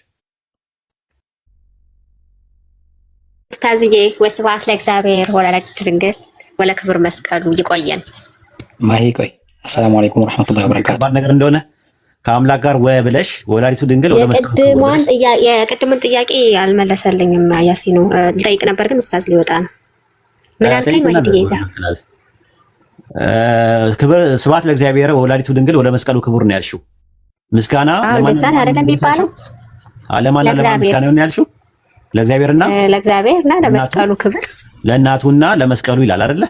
ኡስታዝዬ ወስብሐት ለእግዚአብሔር ወለወላዲቱ ድንግል ወለክብር መስቀሉ። ይቆየን። ማሂ ቆይ። አሰላሙ አለይኩም ወራህመቱላሂ ወበረካቱ። ባድ ነገር እንደሆነ ከአምላክ ጋር ብለሽ ወላዲቱ ድንግል ወደ መስቀሉ የቅድሙን ጥያቄ አልመለሰልኝም። ያሲኑ ልጠይቅ ነበር ግን ኡስታዝ ሊወጣ ነው። ምን አልከኝ? ወይ ዲጌታ ክብር ስብሐት ለእግዚአብሔር ወላዲቱ ድንግል ወደ መስቀሉ ክቡር ነው ያልሽው። ምስጋና ለማን አይደለም የሚባለው? ለማን ምስጋና ነው ያልሽው? ለእግዚአብሔርና ለመስቀሉ ክብር ለእናቱና ለመስቀሉ ይላል አይደለ?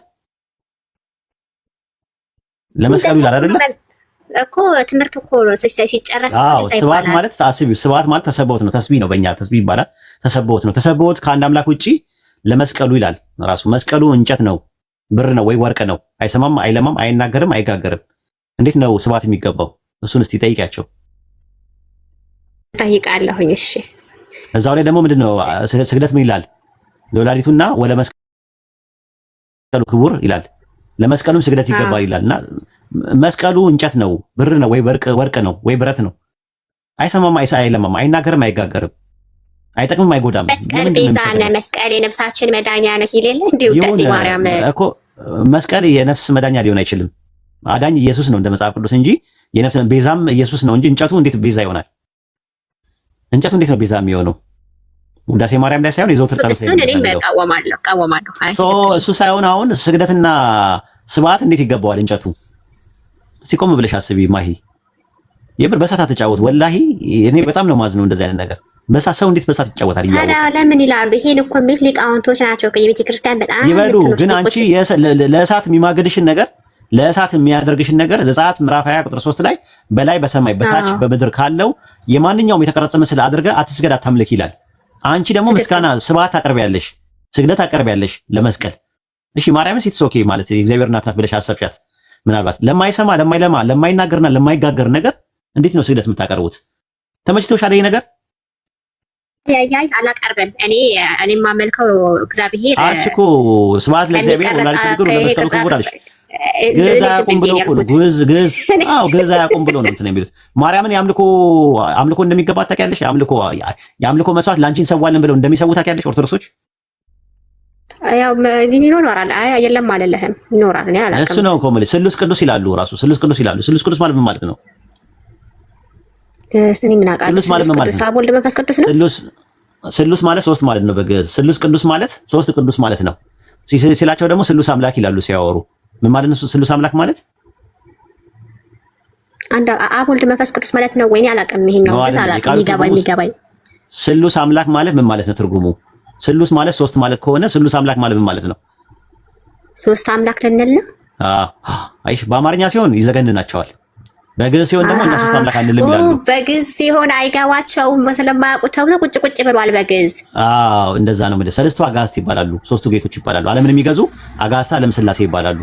ለመስቀሉ ይላል አይደለ? እኮ ትምህርት እኮ ሲጨረስ ስብሐት ማለት ታስቢው፣ ስብሐት ማለት ተሰቦት ነው። ተስቢህ ነው፣ በእኛ ተስቢህ ይባላል። ተሰቦት ነው። ተሰቦት ከአንድ አምላክ ውጪ ለመስቀሉ ይላል ራሱ። መስቀሉ እንጨት ነው፣ ብር ነው ወይ ወርቅ ነው? አይሰማም፣ አይለማም፣ አይናገርም፣ አይጋገርም። እንዴት ነው ስብሐት የሚገባው? እሱን እስቲ ጠይቂያቸው። ጠይቃለሁኝ። እሺ እዛው ላይ ደግሞ ምንድነው ስግደት ምን ይላል? ለወላዲቱና ወለ መስቀሉ ክቡር ይላል። ለመስቀሉም ስግደት ይገባል ይላልና መስቀሉ እንጨት ነው፣ ብር ነው ወይ ወርቅ ነው ወይ ብረት ነው? አይሰማም፣ አይለማም፣ አይናገርም፣ አይጋገርም፣ አይጠቅምም፣ አይጎዳም። መስቀል ቤዛ ነው። መስቀል የነፍሳችን መዳኛ ነው ይላል። እንዲሁ ደስ ማርያም እኮ መስቀል የነፍስ መዳኛ ሊሆን አይችልም። አዳኝ ኢየሱስ ነው እንደ መጽሐፍ ቅዱስ እንጂ የነፍስ ቤዛም ኢየሱስ ነው እንጂ እንጨቱ እንዴት ቤዛ ይሆናል? እንጨቱ እንዴት ነው ቤዛ የሚሆነው? ውዳሴ ማርያም ላይ ሳይሆን የዘውትር ጸሎት እሱን እኔም እቃወማለሁ። እሱ ሳይሆን አሁን ስግደትና ስብሐት እንዴት ይገባዋል እንጨቱ? ሲቆም ብለሽ አስቢ ማሂ። የብር በሳት ተጫወት። ወላሂ እኔ በጣም ነው ማዝነው እንደዚህ አይነት ነገር በእሳት ሰው እንዴት በእሳት ይጫወታል? ታዲያ ለምን ይላሉ? ይሄን እኮ የሚሉት ሊቃውንቶች ናቸው። የቤተ ክርስቲያን በጣም ይበሉ። ግን አንቺ ለእሳት የሚማገድሽን ነገር ለእሳት የሚያደርግሽን ነገር ዘጸአት ምዕራፍ 20 ቁጥር 3 ላይ በላይ በሰማይ በታች በምድር ካለው የማንኛውም የተቀረጸ ምስል አድርገህ አትስገድ አታምልክ ይላል። አንቺ ደግሞ ምስጋና ስብሐት ታቀርቢያለሽ፣ ስግደት ታቀርቢያለሽ ለመስቀል። እሺ ማርያምስ ኢትስ ኦኬ ማለት የእግዚአብሔር እናት ናት ብለሽ አሰብሻት። ምናልባት ለማይሰማ ለማይለማ ለማይናገርና ለማይጋገር ነገር እንዴት ነው ስግደት የምታቀርቡት? ተመችቶሻል ይሄ ነገር? ያያይ አላቀርብም። እኔ የማመልከው እግዚአብሔር አሽኮ ስብሐት ለእግዚአብሔር ወላዲተ ድንግል ለመስቀሉ ክቡር አለሽ። ገዛ ያቆም ብሎ ነው ገዛ ያቆም ብሎ ነው እንትን የሚሉት ማርያምን አምልኮ እንደሚገባ ታውቂያለሽ? የአምልኮ መስዋዕት ላንቺ እንሰዋለን ብለው እንደሚሰው ታውቂያለሽ? ኦርቶዶክሶች ያው ይኖራል። አይ የለም አለለህም ይኖራል። እኔ አላውቅም። እሱ ነው እኮ የምልሽ። ስሉስ ቅዱስ ይላሉ ራሱ ስሉስ ቅዱስ ይላሉ። ስሉስ ቅዱስ ማለት ምን ማለት ነው? ስኒ ምን አውቃለሁ። ስሉስ ማለት ምን ማለት ነው? አብ ወልድ መንፈስ ቅዱስ ነው። ስሉስ ማለት ሶስት ማለት ነው በግዕዝ። ስሉስ ቅዱስ ማለት ሶስት ቅዱስ ማለት ነው ሲላቸው ደግሞ ስሉስ አምላክ ይላሉ ሲያወሩ። ምን ማለት ነው ስሉስ አምላክ ማለት? አንድ አብ ወልድ መንፈስ ቅዱስ ማለት ነው ወይ? እኔ አላውቅም። ይሄኛው ግዕዝ አላውቅም። የሚገባኝ ስሉስ አምላክ ማለት ምን ማለት ነው ትርጉሙ? ስሉስ ማለት ሶስት ማለት ከሆነ ስሉስ አምላክ ማለት ምን ማለት ነው? ሶስት አምላክ ልንል ነው? አይሽ በአማርኛ ሲሆን ይዘገንናቸዋል። በግዕዝ ሲሆን ደግሞ እኛ ሶስት አምላክ አንልም ይላሉ። በግዕዝ ሲሆን አይገባቸውም ስለማያውቁት ተብሎ ቁጭ ብሏል በግዕዝ። እንደዛ ነው ማለት። ሰለስቱ አጋዕዝት ይባላሉ፣ ሶስቱ ጌቶች ይባላሉ። ዓለምን የሚገዙ አጋዕዝተ ዓለም ሥላሴ ይባላሉ።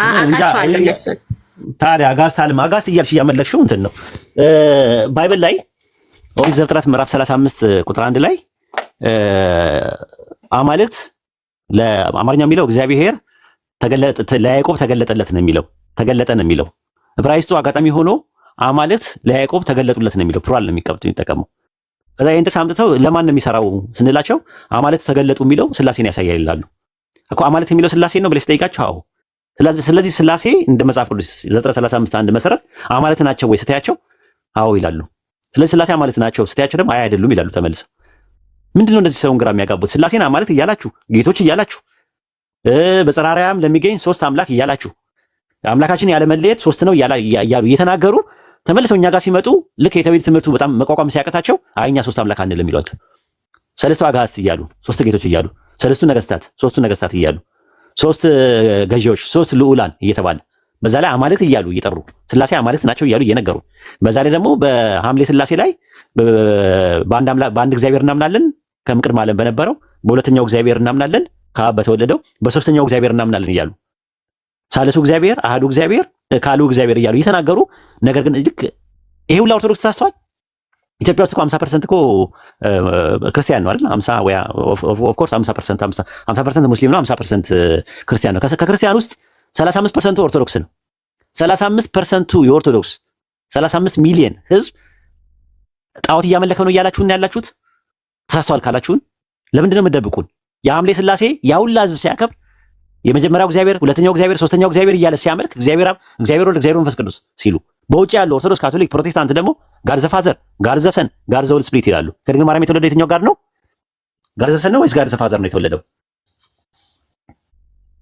አውቃቸዋለሁ እነሱን። ታዲያ አጋዕዝተ ዓለም አጋዕዝት እያልሽ እያመለክሽው እንትን ነው። ባይብል ላይ ኦሪት ዘፍጥረት ምዕራፍ 35 ቁጥር 1 ላይ አማልክት ለአማርኛ የሚለው እግዚአብሔር ለያዕቆብ ተገለጠለት ነው የሚለው፣ ተገለጠ ነው የሚለው። ዕብራይስጡ አጋጣሚ ሆኖ አማልክት ለያዕቆብ ተገለጡለት ነው የሚለው፣ ፕሉራል ነው የሚጠቀመው። ከዛ ይሄን ተሳምጥተው ለማን ነው የሚሰራው ስንላቸው አማልክት ተገለጡ የሚለው ስላሴን ያሳያል ይላሉ እኮ። አማልክት የሚለው ስላሴ ነው ብለሽ ጠይቃቸው። አዎ። ስለዚህ ስላሴ እንደ መጽሐፍ ቅዱስ ዘፍጥረት 35:1 መሰረት አማልክት ናቸው ወይ ስትያቸው አዎ ይላሉ። ስለዚህ ስላሴ አማልክት ናቸው ስትያቸው ደግሞ አይ አይደሉም ይላሉ ተመልሰው። ምንድነው እንደዚህ ሰውን ግራ የሚያጋቡት? ስላሴን አማልክት እያላችሁ ጌቶች እያላችሁ በጽርሐ አርያም ለሚገኝ ሶስት አምላክ እያላችሁ አምላካችን ያለ መለየት ሶስት ነው እያሉ እየተናገሩ ተመልሰው እኛ ጋር ሲመጡ ልክ የተውሂድ ትምህርቱ በጣም መቋቋም ሲያቀታቸው አይ እኛ ሶስት አምላክ አንልም ይሏል። ሰለስቱ አጋዕዝት እያሉ ሶስት ጌቶች እያሉ ሰለስቱ ነገስታት ሶስቱ ነገስታት እያሉ ሶስት ገዢዎች ሶስት ልዑላን እየተባለ በዛ ላይ አማልክት እያሉ እየጠሩ ስላሴ አማልክት ናቸው እያሉ እየነገሩ በዛ ላይ ደግሞ በሐምሌ ስላሴ ላይ በአንድ እግዚአብሔር እናምናለን ከምቅድመ ዓለም በነበረው፣ በሁለተኛው እግዚአብሔር እናምናለን ከአብ በተወለደው፣ በሶስተኛው እግዚአብሔር እናምናለን እያሉ ሳልሱ እግዚአብሔር አሐዱ እግዚአብሔር ካሉ እግዚአብሔር እያሉ እየተናገሩ ነገር ግን ልክ ይሄ ሁሉ ኦርቶዶክስ ተሳስተዋል። ኢትዮጵያ ውስጥ እኮ 50% እኮ ክርስቲያን ነው አይደል? 50 ወይ ኦፍ ኮርስ 50% ሙስሊም ነው፣ 50% ክርስቲያን ነው። ከክርስቲያን ውስጥ 35% ኦርቶዶክስ ነው። 35% የኦርቶዶክስ 35 ሚሊዮን ህዝብ ጣዖት እያመለከ ነው እያላችሁን ያላችሁት ተሳስተዋል ካላችሁን ለምንድን ነው የምትደብቁን? የሐምሌ ስላሴ ያውላ ህዝብ ሲያከብር የመጀመሪያው እግዚአብሔር፣ ሁለተኛው እግዚአብሔር፣ ሶስተኛው እግዚአብሔር እያለ ሲያመልክ እግዚአብሔር አብ፣ እግዚአብሔር ወልድ፣ እግዚአብሔር መንፈስ ቅዱስ ሲሉ በውጭ ያለው ኦርቶዶክስ፣ ካቶሊክ፣ ፕሮቴስታንት ደግሞ ጋድ ዘ ፋዘር፣ ጋድ ዘ ሰን፣ ጋድ ዘ ሆሊ ስፒሪት ይላሉ። ከድንግል ማርያም የተወለደው የትኛው ጋድ ነው? ጋድ ዘ ሰን ነው ወይስ ጋድ ዘ ፋዘር ነው የተወለደው?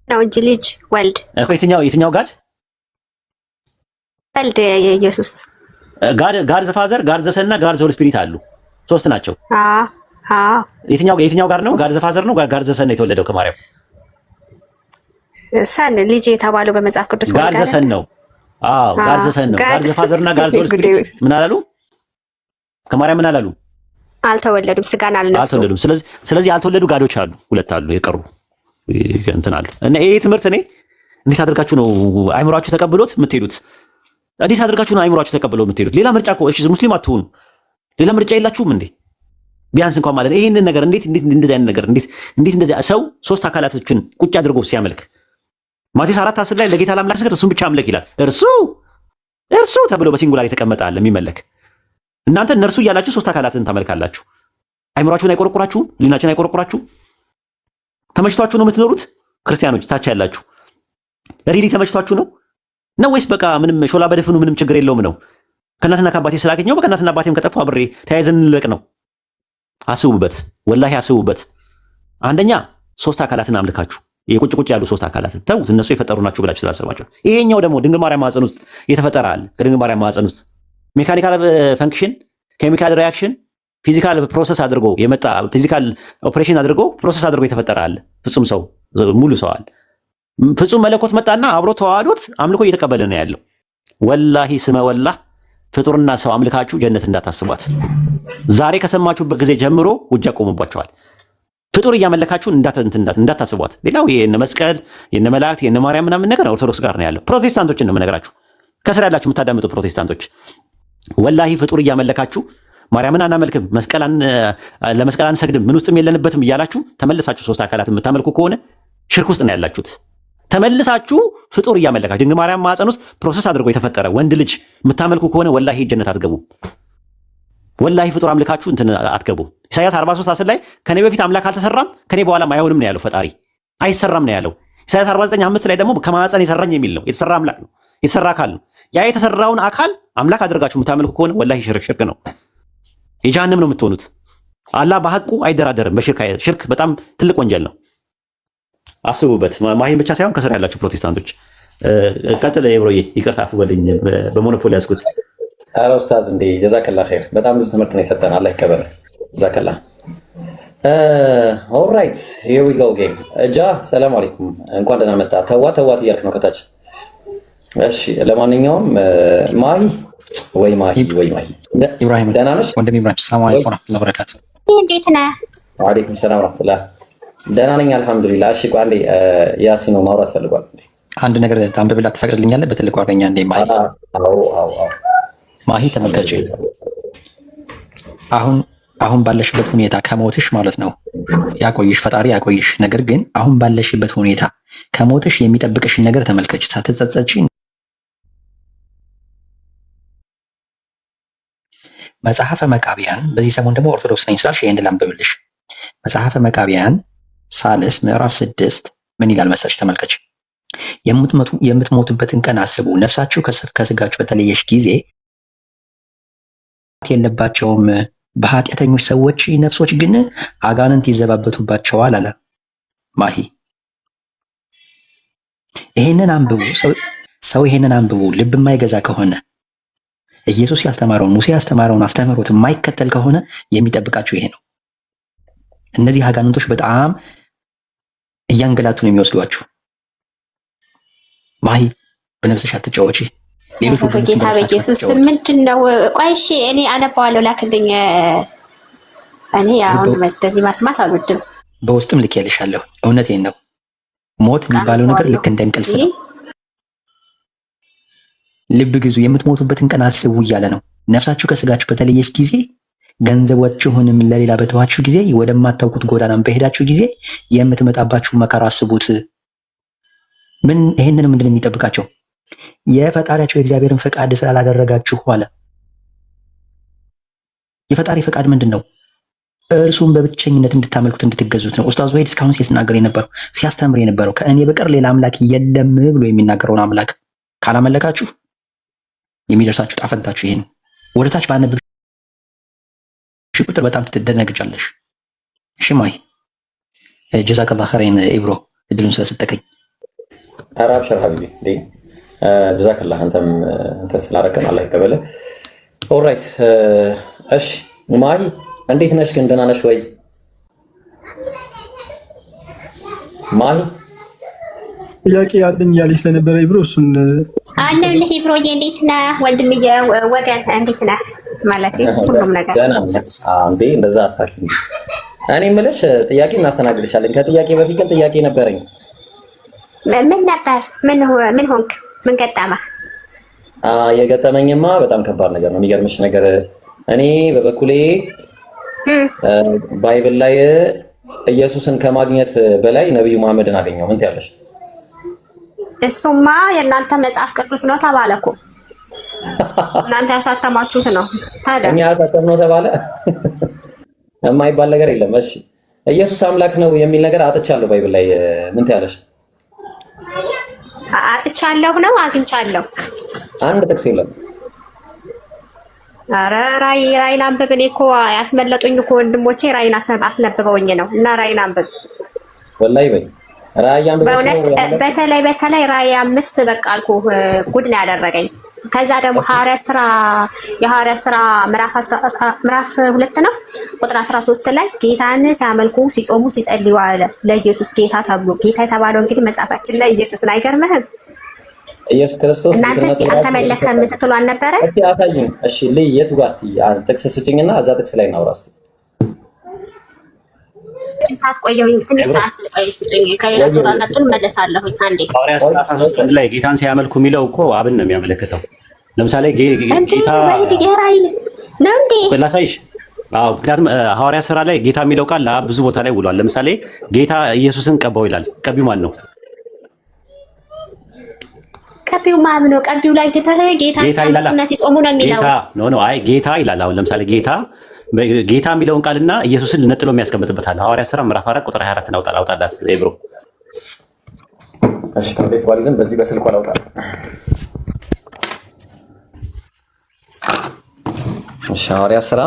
ነው እንጂ ልጅ ወልድ እኮ የትኛው ጋድ? ወልድ ኢየሱስ። ጋድ ዘ ፋዘር፣ ጋድ ዘ ሰን እና ጋድ ዘ ሆሊ ስፒሪት አሉ። ሶስት ናቸው። የትኛው ጋድ ነው? ጋድ ዘ ፋዘር ነው ጋድ ዘ ሰን ነው የተወለደው ከማርያም? ሰን ልጅ የተባለው በመጽሐፍ ቅዱስ ጋድ ዘ ሰን ነው። አዎ ጋድ ዘ ሰን ነው። ጋድ ዘ ፋዘር እና ጋድ ዘ ሆሊ ስፒሪት ምን አላሉ? ከማርያም ምን አላሉ? አልተወለዱም፣ ስጋን አልነሱ አልተወለዱም። ስለዚህ ያልተወለዱ ጋዶች አሉ፣ ሁለት አሉ የቀሩ እንትን አሉ። እና ይሄ ትምህርት እኔ እንዴት አድርጋችሁ ነው አይምሯችሁ ተቀብሎት የምትሄዱት? እንዴት አድርጋችሁ ነው አይምሯችሁ ተቀብሎ የምትሄዱት? ሌላ ምርጫ እኮ እሺ ሙስሊም አትሆኑ፣ ሌላ ምርጫ የላችሁም እንዴ? ቢያንስ እንኳን ማለት ነው ይሄንን ነገር እንዴት እንደዚህ አይነት ነገር እንዴት እንደዚህ ሰው ሶስት አካላቶችን ቁጭ አድርጎ ሲያመልክ ማቴዎስ 4:10 ላይ ለጌታ ለአምላክ ስገድ እሱን ብቻ አምልክ ይላል። እርሱ ተብሎ በሲንጉላር የተቀመጠ አለ የሚመለክ። እናንተ እነርሱ እያላችሁ ሶስት አካላትን ታመልካላችሁ። አይምሯችሁን አይቆረቁራችሁም? ሊናችሁን አይቆረቁራችሁም? ተመችቷችሁ ነው የምትኖሩት? ክርስቲያኖች ታች ያላችሁ ሪሊ ተመችቷችሁ ነው ወይስ በቃ ምንም ሾላ በደፍኑ ምንም ችግር የለውም ነው? ከእናትና ከአባቴ ስላገኘው በቃ እናትና አባቴም ከጠፉ አብሬ ተያይዘን እንለቅ ነው? አስቡበት፣ ወላሂ አስቡበት። አንደኛ ሶስት አካላትን አምልካችሁ የቁጭ ያሉ ሶስት አካላትን ተውት፣ እነሱ የፈጠሩ ናቸው ብላችሁ ስላሰባችሁ። ይሄኛው ደግሞ ድንግል ማርያም ማህፀን ውስጥ የተፈጠረ አለ። ከድንግል ማርያም ማህፀን ውስጥ ሜካኒካል ፈንክሽን፣ ኬሚካል ሪአክሽን፣ ፊዚካል ፕሮሰስ አድርጎ የመጣ ፊዚካል ኦፕሬሽን አድርጎ ፕሮሰስ አድርጎ የተፈጠረ አለ። ፍጹም ሰው ሙሉ ሰው አለ። ፍጹም መለኮት መጣና አብሮ ተዋህዶት አምልኮ እየተቀበለ ነው ያለው። ወላሂ ስመ ወላህ ፍጡርና ሰው አምልካችሁ ጀነት እንዳታስቧት። ዛሬ ከሰማችሁበት ጊዜ ጀምሮ ውጃ ቆሙባችኋል። ፍጡር እያመለካችሁ እንዳታስቧት። ሌላው የነ መስቀል የነ መላእክት የነ ማርያም ምናምን ነገር ኦርቶዶክስ ጋር ነው ያለው። ፕሮቴስታንቶችን ነው የምነግራችሁ፣ ከስራ ያላችሁ የምታዳምጡ ፕሮቴስታንቶች ወላሂ ፍጡር እያመለካችሁ ማርያምን አናመልክም ለመስቀል አንሰግድም ምን ውስጥም የለንበትም እያላችሁ ተመልሳችሁ ሶስት አካላት የምታመልኩ ከሆነ ሽርክ ውስጥ ነው ያላችሁት። ተመልሳችሁ ፍጡር እያመለካችሁ ድንግል ማርያም ማህፀን ውስጥ ፕሮሰስ አድርጎ የተፈጠረ ወንድ ልጅ የምታመልኩ ከሆነ ወላሂ ጀነት አትገቡም። ወላሂ ፍጡር አምልካችሁ እንትን አትገቡም። ኢሳይያስ 43:10 ላይ ከኔ በፊት አምላክ አልተሰራም ከኔ በኋላም አይሆንም ነው ያለው። ፈጣሪ አይሰራም ነው ያለው። ኢሳይያስ 49:5 ላይ ደግሞ ከማህፀን የሰራኝ የሚል ነው። የተሰራ አምላክ ነው፣ የተሰራ አካል ነው። ያ የተሰራውን አካል አምላክ አድርጋችሁ የምታመልኩ ከሆነ ወላሂ ሽርክ ነው፣ የጀሃነም ነው የምትሆኑት። አላህ በሐቁ አይደራደርም በሽርክ። ሽርክ በጣም ትልቅ ወንጀል ነው። አስቡበት። ማሂን ብቻ ሳይሆን ከስራ ያላችሁ ፕሮቴስታንቶች። ቀጥለ የብሮዬ ይቅርታ አፉ በለኝ በሞኖፖሊ ያዝኩት። ኧረ ኡስታዝ እንዴ ጀዛከላ ኸይር። በጣም ብዙ ትምህርት ነው የሰጠን። አላህ ይቀበል። ጀዛከላ። ኦልራይት ሂር ዊ ጎ ጌም። እጃ ሰላም አለይኩም እንኳን ደህና መጣ። ተዋት እያልክ ነው ከታች። እሺ ለማንኛውም ማሂ ኢብራሂም ደህና ነሽ? ወንድም ኢብራሂም ሰላም አለይኩም ወራህመቱላሂ ወበረካቱ። እንዴት ነህ? ወአለይኩም ሰላም ወራህመቱላህ። ደህና ነኝ አልሐምዱሊላህ። እሺ ቆይ አንዴ ያሲን ነው ማውራት ፈልጓል። አንድ ነገር ታንብብላት ትፈቅድልኛለህ? በትልቁ አርገኛ እንዴ ማሂ ተመልከች። አሁን ባለሽበት ሁኔታ ከሞትሽ ማለት ነው ያቆይሽ ፈጣሪ ያቆይሽ። ነገር ግን አሁን ባለሽበት ሁኔታ ከሞትሽ የሚጠብቅሽን ነገር ተመልከች ሳትጸጸቺ። መጽሐፈ መቃቢያን በዚህ ሰሞን ደግሞ ኦርቶዶክስ ነኝ ስላልሽ ይሄን ላንብብልሽ። መጽሐፈ መቃቢያን ሳልስ ምዕራፍ 6 ምን ይላል መሰለሽ? ተመልከች። የምትሞቱበትን ቀን አስቡ። ነፍሳችሁ ከስጋችሁ በተለየሽ ጊዜ የለባቸውም። በኃጢአተኞች ሰዎች ነፍሶች ግን አጋንንት ይዘባበቱባቸዋል አለ ማሂ። ይሄንን አንብቡ። ሰው ይሄንን አንብቡ ልብ የማይገዛ ከሆነ ኢየሱስ ያስተማረውን ሙሴ ያስተማረውን አስተምህሮት የማይከተል ከሆነ የሚጠብቃችሁ ይሄ ነው። እነዚህ አጋንንቶች በጣም እያንገላቱ ነው የሚወስዷችሁ። ማሂ በነፍስሽ አትጫወቺ። ሌሎች ጌታ በኢየሱስ ምንድነው? ቆይ እሺ እኔ አነባዋለሁ ላክልኝ። እኔ አሁን እንደዚህ ማስማት አልወድም። በውስጥም ልኬልሻለሁ። እውነቴን ነው። ሞት የሚባለው ነገር ልክ እንደ እንቅልፍ ነው። ልብ ግዙ። የምትሞቱበትን ቀን አስቡ እያለ ነው። ነፍሳችሁ ከስጋችሁ በተለየች ጊዜ ገንዘባችሁንም ለሌላ በተዋችሁ ጊዜ ወደማታውቁት ጎዳናም በሄዳችሁ ጊዜ የምትመጣባችሁ መከራ አስቡት። ይሄንን ምንድን ነው የሚጠብቃቸው? የፈጣሪያቸው የእግዚአብሔርን ፈቃድ ስላላደረጋችሁ አለ። የፈጣሪ ፈቃድ ምንድን ነው? እርሱን በብቸኝነት እንድታመልኩት እንድትገዙት ነው። ኡስታዝ ወሂድ እስካሁን ሲናገር የነበረው ሲያስተምር የነበረው ከእኔ በቀር ሌላ አምላክ የለም ብሎ የሚናገረውን አምላክ ካላመለካችሁ የሚደርሳችሁ ጣፈንታችሁ ይሄን ወደታች ባነብሽ ቁጥር በጣም ትደነግጫለሽ። እሺ ማይ ጀዛከላህ ኸይረን ኢብሮ እድሉን ስለሰጠከኝ። ኧረ አብሽር ሀቢቢ እንዴ ጀዛከላህ። አንተም ስላደረከን አላህ ይቀበልህ። ኦልራይት እሺ ማይ እንዴት ነሽ ግን ደህና ነሽ ወይ ማይ? ጥያቄ ያለኝ ያለሽ ስለነበረ ኢብሮ እሱን አለልህ። ኢብሮዬ እንዴት ነህ ወንድምዬ? ወገን እንዴት ነህ ማለት ሁሉም ነገር ደህና ነህ? እንዴ እንደዛ አሳኪ። እኔ የምልሽ ጥያቄ እናስተናግድሻለን። ከጥያቄ በፊት ግን ጥያቄ ነበረኝ። ምን ነበር? ምን ሆንክ? ምን ገጠመህ? የገጠመኝማ በጣም ከባድ ነገር ነው። የሚገርምሽ ነገር እኔ በበኩሌ ባይብል ላይ ኢየሱስን ከማግኘት በላይ ነብዩ መሐመድን አገኘው። ምን ትያለሽ? እሱማ የእናንተ መጽሐፍ ቅዱስ ነው ተባለ እኮ። እናንተ ያሳተማችሁት ነው። ታዲያ እኛ ያሳተምነው ተባለ? የማይባል ነገር የለም። እሺ ኢየሱስ አምላክ ነው የሚል ነገር አጥቻለሁ ባይብል ላይ። ምን ትያለሽ? አጥቻለሁ ነው አግኝቻለሁ? አንድ ጥቅስ የለም። ኧረ ራይን አንብብ። እኔ እኮ ያስመለጡኝ እኮ ወንድሞቼ ራይን አስነብበውኝ ነው። እና ራይን አንብብ ወላሂ በይ ራይ አንብብ። በእውነት በተለይ ራይ 5 በቃ አልኩህ ጉድ ነው ያደረገኝ። ከዛ ደግሞ የሐዋርያት ስራ ምዕራፍ 2 ነው ቁጥር 13 ላይ ጌታን ሲያመልኩ ሲጾሙ ሲጸልዩ አለ ለኢየሱስ ጌታ ተብሎ። ጌታ የተባለው እንግዲህ መጽሐፋችን ላይ ኢየሱስን አይገርምህም? ኢየሱስ ክርስቶስ እናንተ አልተመለከም ስትሉ አልነበረ? እስቲ አሳይኝ። እሺ ልይ የቱ ጋር እስቲ ጥቅስ ስጭኝና እዛ ጥቅስ ላይ እናውራ እስቲ። ሰዓት ቆየሁኝ፣ ትንሽ ሰዓት ስጡኝ። ከሌላ ሰው ጋር ቀጥሉ መለሳለሁኝ። አንዴ ሐዋርያት 13 ላይ ጌታን ሲያመልኩ የሚለው እኮ አብን ነው የሚያመለክተው። ለምሳሌ ጌታ ነው እንዴ? ላሳይሽ። አዎ፣ ምክንያቱም ሐዋርያት ስራ ላይ ጌታ የሚለው ቃል ለአብ ብዙ ቦታ ላይ ውሏል። ለምሳሌ ጌታ ኢየሱስን ቀባው ይላል። ቀቢው ማን ነው? ቀቢው ማን ነው? ቀቢው ላይ ተተለ ጌታ ሲያመልኩና ሲጾሙ ነው የሚለው። ጌታ ኖ አይ ጌታ ይላል። አሁን ለምሳሌ ጌታ የሚለውን ቃልና ኢየሱስን ነጥሎ የሚያስቀምጥበታል። ሐዋርያት ሥራ ምዕራፍ 4 ቁጥር 24 አውጣላት ኤብሮ። እሺ ታምቤት ዋሊዝም በዚህ በስልኩ አላውጣ። እሺ ሐዋርያት ሥራ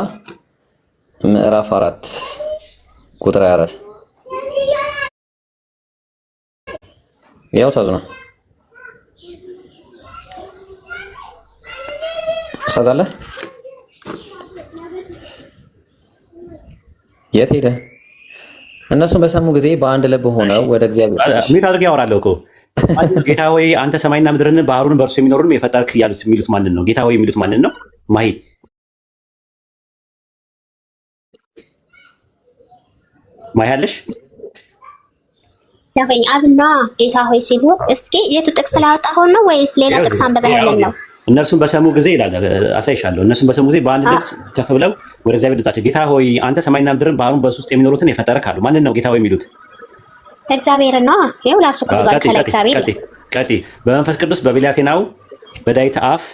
ምዕራፍ 4 ቁጥር 24 ያው ሳዙና ሳዛለ የት ሄደ? እነሱም በሰሙ ጊዜ በአንድ ልብ ሆነው ወደ እግዚአብሔር ምን አድርገው ያወራሉ እኮ ጌታ ሆይ አንተ ሰማይና ምድርን ባህሩን በእርሱ የሚኖሩን የፈጠርክ ያሉት የሚሉት ማንን ነው? ጌታ ሆይ የሚሉት ማንን ነው? ማሂ አለሽ ያፈኝ አብና ጌታ ሆይ ሲሉ እስኪ የቱ ጥቅስ ላወጣው ነው ወይስ ሌላ ጥቅስ አንበበህልን ነው? እነርሱም በሰሙ ጊዜ ይላል አሳይሻለሁ። እነርሱም በሰሙ ጊዜ በአንድ ድምፅ ከፍ ብለው ወደ እግዚአብሔር ድምፃቸው ጌታ ሆይ አንተ ሰማይና ምድርን ባህሩን በእርሱ ውስጥ የሚኖሩትን የፈጠርክ አሉ። ማንን ነው ጌታ ሆይ የሚሉት? እግዚአብሔር ነው። ይኸው ላሱ ከለ እግዚአብሔር ቀጢ በመንፈስ ቅዱስ በብላቴናው በዳዊት አፍ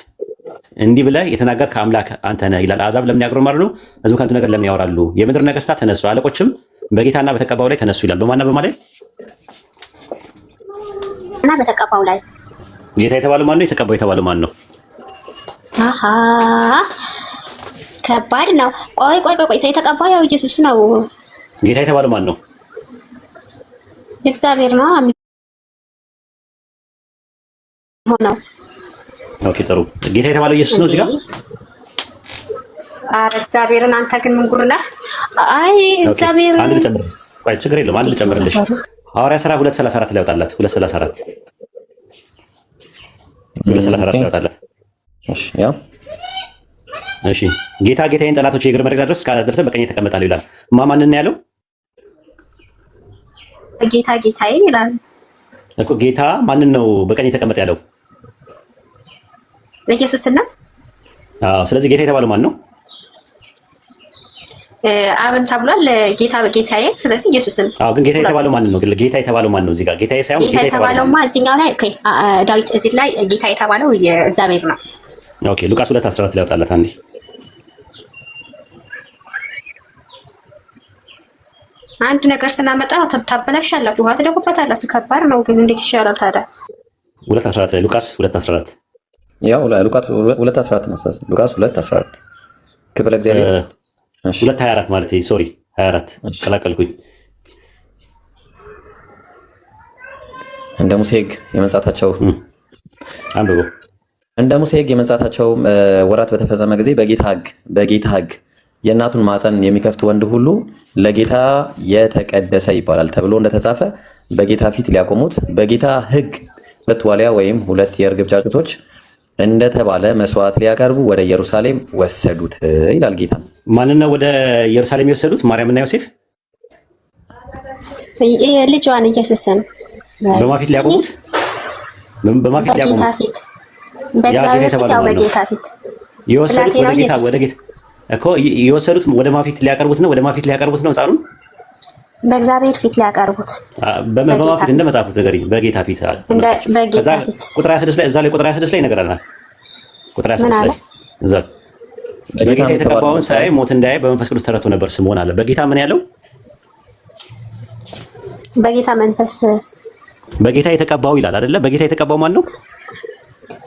እንዲህ ብለህ የተናገርክ አምላክ አንተ ነህ ይላል። አሕዛብ ለምን ያጉረመርማሉ? ሕዝቡ ከንቱ ነገር ለምን ያወራሉ? የምድር ነገሥታት ተነሱ፣ አለቆችም በጌታና በተቀባው ላይ ተነሱ ይላል። በማና በማለት እና በተቀባው ላይ ጌታ የተባለው ማን ነው? የተቀባው የተባለው ማን ነው? አሃ ከባድ ነው። ቆይ የተቀባው ያው ኢየሱስ ነው። ጌታ የተባለው ማን ነው? እግዚአብሔር ነው ሆነው። ኦኬ ጥሩ። ጌታ የተባለው ኢየሱስ ነው እዚህ ጋር። አረ እግዚአብሔርን አንተ ግን ምን ጉር ነህ? አይ እግዚአብሔር አንድ ልጨምር። ቆይ ችግር የለውም አንድ ልጨምርልሽ። ሐዋርያ ሥራ 2:34 ላይ ያወጣላት 2:34 ላይ ያወጣላት። እሺ ያው እሺ ጌታ ጌታዬን ጠላቶች የእግር መረገጫ ድረስ እስካደረሰ በቀኝ ተቀመጣለሁ ይላል። ማንን ነው ያለው? ጌታ ጌታዬ ይላል እኮ። ጌታ ማንን ነው በቀኝ ተቀመጥ ያለው? ኢየሱስ ነው። አዎ ስለዚህ ጌታ የተባለው ማን ነው? አብን ተብሏል። ጌታ በጌታዬ ስለዚህ ኢየሱስን። አዎ ግን ጌታ የተባለው ማን ነው? ጌታ የተባለው ማን ነው? እዚህ ጋር ጌታዬ ሳይሆን ጌታ የተባለውማ እዚህኛው ላይ ኦኬ ዳዊት እዚህ ላይ ጌታ የተባለው የእግዚአብሔር ነው። ኦኬ ሉቃስ 2:14 ላይ ያወጣላት አንዴ። አንድ ነገር ስናመጣ ታበላሻላችሁ፣ ውሃ ትደቁበታላችሁ። ከባድ ነው ግን እንዴት ይሻላል ታዲያ? 2:14 ላይ ሉቃስ 2:14 ያው ሉቃስ 2:14 ነው። ሉቃስ 2:14 ክብር እግዚአብሔር 2:24 ማለት ሶሪ 24 ቀላቀልኩኝ። እንደ ሙሴ ሕግ የመንጻታቸው አንብበው እንደ ሙሴ ሕግ የመንጻታቸው ወራት በተፈጸመ ጊዜ በጌታ ሕግ የእናቱን ማፀን የሚከፍት ወንድ ሁሉ ለጌታ የተቀደሰ ይባላል ተብሎ እንደተጻፈ በጌታ ፊት ሊያቆሙት በጌታ ሕግ 2 ዋሊያ ወይም 2 የርግብ ጫጩቶች እንደተባለ መስዋዕት ሊያቀርቡ ወደ ኢየሩሳሌም ወሰዱት ይላል ጌታ። ማንን ነው ወደ ኢየሩሳሌም የወሰዱት? ማርያምና ዮሴፍ ልጇን ኢየሱስን በማፊት ሊያቆሙት በማፊት ሊያቆሙት በእግዚአብሔር ፊት ያው በጌታ ፊት የወሰዱት ወደ ጌታ እኮ የወሰዱት ወደ ማፊት ሊያቀርቡት ነው። ወደ ማፊት ሊያቀርቡት ነው ሕፃኑን በእግዚአብሔር ፊት ሊያቀርቡት በማፊት እንደ መጽሐፉ ነገሪ በጌታ ፊት በጌታ ፊት ቁጥር 26 ላይ እዛ ላይ ቁጥር 26 ላይ ይነገራናል። ቁጥር 26 ላይ እዛ በጌታ የተቀባውን ሳይ ሞት እንዳይ በመንፈስ ቅዱስ ተረቶ ነበር ስምዖን አለ። በጌታ ምን ያለው? በጌታ መንፈስ በጌታ የተቀባው ይላል አይደለ? በጌታ የተቀባው ማን ነው?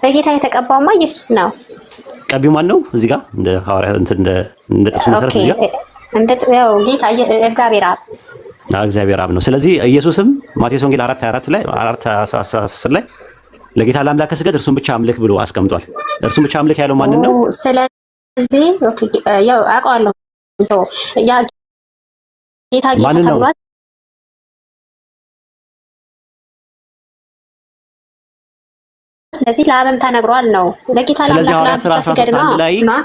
በጌታ የተቀባውማ ኢየሱስ ነው። ቀቢው ማን ነው? እዚህ ጋር እንደ ሐዋርያ እንደ ጥቅሱ መሰረት እዚህ ጋር ያው ጌታ እግዚአብሔር አብ እግዚአብሔር አብ ነው። ስለዚህ ኢየሱስም ማቴዎስ ወንጌል 4:24 ላይ 4:10 ላይ ለጌታ ለአምላክ ስገድ፣ እርሱን ብቻ አምልክ ብሎ አስቀምጧል። እርሱን ብቻ አምልክ ያለው ማንን ነው? ስለዚህ ያው አውቀዋለሁ። ያ ጌታ ተብሏል። ስለዚህ ለአብም ተነግሯል ነው ለጌታ ለአምላክ ብቻ ስገድ ነው።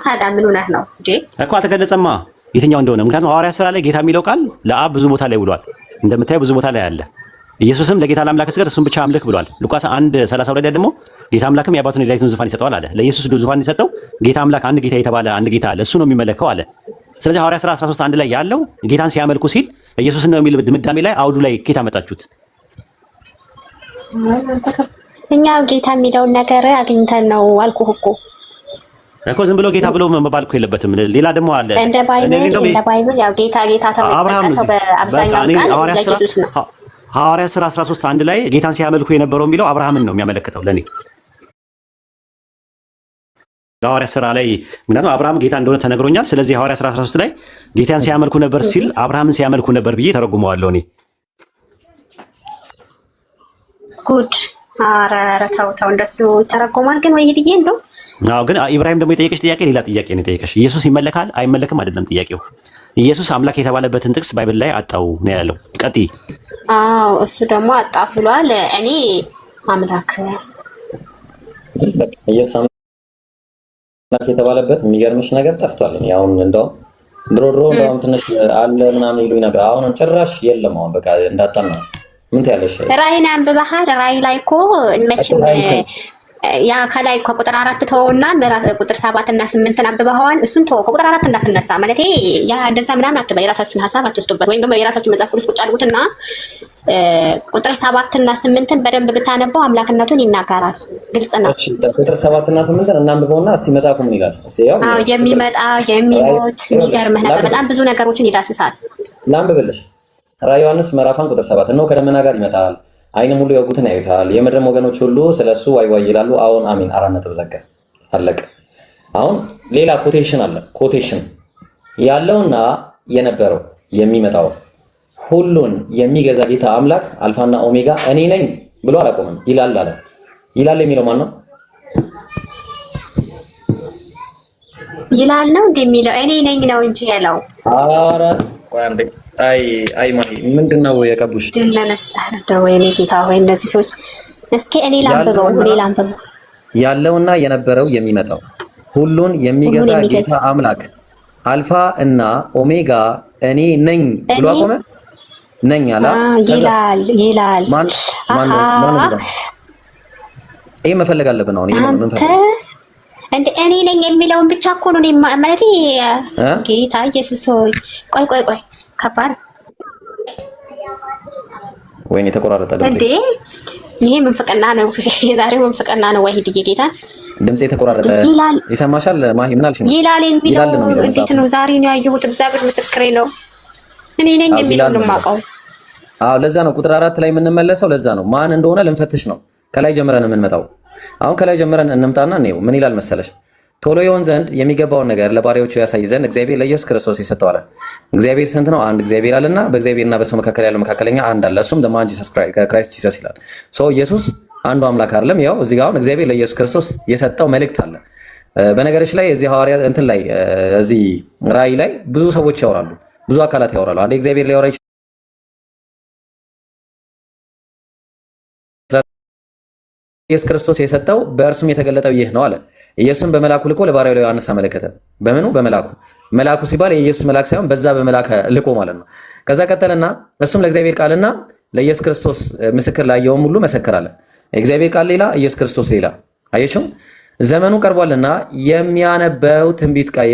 ታዲያ ምን ሆነህ ነው እንዴ? እኮ አልተገለጸማ የትኛው እንደሆነ። ምክንያቱም ሐዋርያት ሥራ ላይ ጌታ የሚለው ቃል ለአብ ብዙ ቦታ ላይ ውሏል። እንደምታየው ብዙ ቦታ ላይ አለ። ኢየሱስም ለጌታ ለአምላክ ስገድ እሱን ብቻ አምልክ ብሏል። ሉቃስ 1:32 ደግሞ ጌታ አምላክም የአባቱን የላይቱን ዙፋን ይሰጠዋል አለ። ለኢየሱስ ዙፋን የሰጠው ጌታ አምላክ አንድ ጌታ የተባለ አንድ ጌታ አለ፣ እሱ ነው የሚመለከው አለ። ስለዚህ ሐዋርያት ሥራ 13:1 ላይ ያለው ጌታን ሲያመልኩ ሲል ኢየሱስን ነው የሚል ድምዳሜ ላይ አውዱ ላይ ኬት አመጣችሁት? እኛ ጌታ የሚለውን ነገር አግኝተን ነው አልኩህ እኮ ዝም ብሎ ጌታ ብሎ መባል እኮ የለበትም። ሌላ ደግሞ አለ እንደ ባይብል ያው ጌታ ተብሎ የተጠቀሰው በአብዛኛው ቃል ለኢየሱስ ነው። ሐዋርያት ሥራ 13:1 ላይ ጌታን ሲያመልኩ የነበረው የሚለው አብርሃምን ነው የሚያመለክተው ለኔ ሐዋርያት ሥራ ላይ። ምክንያቱም አብርሃም ጌታ እንደሆነ ተነግሮኛል። ስለዚህ ሐዋርያት ሥራ 13 ላይ ጌታን ሲያመልኩ ነበር ሲል አብርሃምን ሲያመልኩ ነበር ብዬ ተረጉመዋለሁ እኔ። ጉድ ኧረ ተው እንደሱ ይተረጎማል ግን ወይ ይድዬ እንደው ግን ኢብራሂም ደግሞ የጠየቀሽ ጥያቄ ሌላ ጥያቄ ነው የጠየቀሽ። ኢየሱስ ይመለካል አይመለክም አይደለም ጥያቄው። ኢየሱስ አምላክ የተባለበትን ጥቅስ ባይብል ላይ አጣው ነው ያለው። ቀጥይ። እሱ ደግሞ አጣ ብሏል። እኔ አምላክ ኢየሱስ አምላክ የተባለበት የሚገርምሽ ነገር ጠፍቷል። አሁን እንደው ድሮ እንደውም ትንሽ አለ ምናምን ይሉኝ ነበር። አሁን ጭራሽ የለም። አሁን በቃ እንዳጣና ምን ትያለሽ? ራእይን አንብበሃል? ራእይ ላይ እኮ መቼም ያ ከላይ ከቁጥር 4 ተወውና ቁጥር 7 እና 8 አንብበዋል። እሱን ተወው፣ ከቁጥር 4 እንዳትነሳ ማለት ያ እንደዛ ምናምን አትበይ። የራሳችሁን ሀሳብ አትስጡበት፣ ወይም ደግሞ የራሳችሁን መጽሐፍ ቅዱስ ቁጭ አድርጉትና ቁጥር 7 እና 8ን በደንብ ብታነበው አምላክነቱን ይናገራል። ግልጽ ነው። እሺ ቁጥር 7 እና 8ን እናንብበውና እስቲ መጽሐፉ ምን ይላል? እስቲ ያው የሚመጣ የሚሞት የሚገርምህ ነገር በጣም ብዙ ነገሮችን ይዳስሳል። ላንብብልሽ። ራዕየ ዮሐንስ ምዕራፍ 1 ቁጥር 7 ነው። ከደመና ጋር ይመጣል፣ ዓይንም ሁሉ ያዩትን ያዩታል፣ የምድርም ወገኖች ሁሉ ስለሱ ዋይ ዋይ ይላሉ። አሁን አሜን። 4 ነጥብ ዘጋ አለቀ። አሁን ሌላ ኮቴሽን አለ። ኮቴሽን ያለውና የነበረው የሚመጣው ሁሉን የሚገዛ ጌታ አምላክ አልፋና ኦሜጋ እኔ ነኝ ብሎ አላቆመም። ይላል አለ። ይላል የሚለው ማን ነው? ይላል ነው እንደሚለው እኔ ነኝ ነው እንጂ ያለው። ኧረ ቆይ አንዴ። አይ ማሂ ምንድነው የቀቡሽ? ወይኔ ጌታ ሆይ እነዚህ ሰዎች እስኪ እኔ ላንብበው። ያለውና የነበረው የሚመጣው ሁሉን የሚገዛ ጌታ አምላክ አልፋ እና ኦሜጋ እኔ ነኝ ብሎ አቆመ። ነኝ አላ ይላል። ማን ይሄ መፈለግ አለብን። አሁን ይሄ ምን እንደ እኔ ነኝ የሚለውን ብቻ እኮ ነው ማለት ጌታ ኢየሱስ ሆይ ቆይ ከባድ ወይኔ የተቆራረጠ ድምጽ እንዴ! ይሄ ምንፍቅና ነው። የዛሬው ምንፍቅና ነው። ወይሂድ ጌታ ድምጽ የተቆራረጠ ይሰማሻል? ማሂ ምን አልሽኝ? ይላል የሚለው እንዴት ነው? ዛሬ ነው ያየሁት። እግዚአብሔር ምስክሬ ነው። እኔ ነኝ የሚለው ማቀው። ለዛ ነው ቁጥር 4 ላይ የምንመለሰው። ለዛ ነው ማን እንደሆነ ልንፈትሽ ነው ከላይ ጀምረን የምንመጣው። አሁን ከላይ ጀምረን እንምጣና ነው ምን ይላል መሰለሽ? ቶሎ ይሆን ዘንድ የሚገባውን ነገር ለባሪያዎቹ ያሳይ ዘንድ እግዚአብሔር ለኢየሱስ ክርስቶስ የሰጠው አለ። እግዚአብሔር ስንት ነው? አንድ እግዚአብሔር አለና በእግዚአብሔርና በሰው መካከል ያለው መካከለኛ አንድ አለ፣ እሱም the man Jesus Christ Jesus ይላል። ኢየሱስ አንዱ አምላክ አይደለም። ያው እዚህ ጋር አሁን እግዚአብሔር ለኢየሱስ ክርስቶስ የሰጠው መልእክት አለ። በነገርሽ ላይ እዚህ ሐዋርያ እንትን ላይ እዚህ ራእይ ላይ ብዙ ሰዎች ያወራሉ፣ ብዙ አካላት ያወራሉ። አንዴ እግዚአብሔር ሊያወራ ይችላል። ኢየሱስ ክርስቶስ የሰጠው በእርሱም የተገለጠው ይህ ነው አለ። ኢየሱስም በመላኩ ልኮ ለባሪያው ለዮሐንስ አመለከተ። በምኑ? በመላኩ። መላኩ ሲባል የኢየሱስ መልአክ ሳይሆን በዛ በመላክ ልኮ ማለት ነው። ከዛ ቀጠልና እሱም ለእግዚአብሔር ቃልና ለኢየሱስ ክርስቶስ ምስክር ላየውም ሁሉ መሰከር አለ። የእግዚአብሔር ቃል ሌላ፣ ኢየሱስ ክርስቶስ ሌላ። አየሽው? ዘመኑ ቀርቧልና የሚያነበው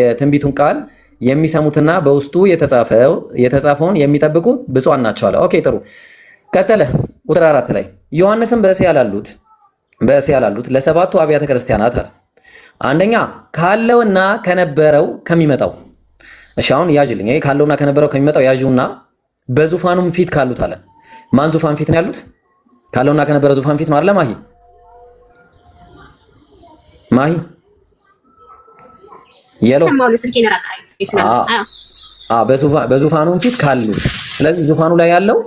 የትንቢቱን ቃል የሚሰሙትና በውስጡ የተጻፈውን የሚጠብቁ ብፁዓን ናቸው አለ። ኦኬ ጥሩ። ቀጠለ ቁጥር 4 ላይ ዮሐንስም በእስያ ላሉት ለሰባቱ አብያተ ክርስቲያናት አለ። አንደኛ ካለውና ከነበረው ከሚመጣው። እሺ አሁን ያዥልኝ። ይሄ ካለውና ከነበረው ከሚመጣው ያዥውና በዙፋኑም ፊት ካሉት አለ። ማን ዙፋን ፊት ነው ያሉት? ካለውና ከነበረው ዙፋን ፊት ነው አይደል? ማሂ የሎ በዙፋኑም ፊት ካሉት። ስለዚህ ዙፋኑ ላይ ያለው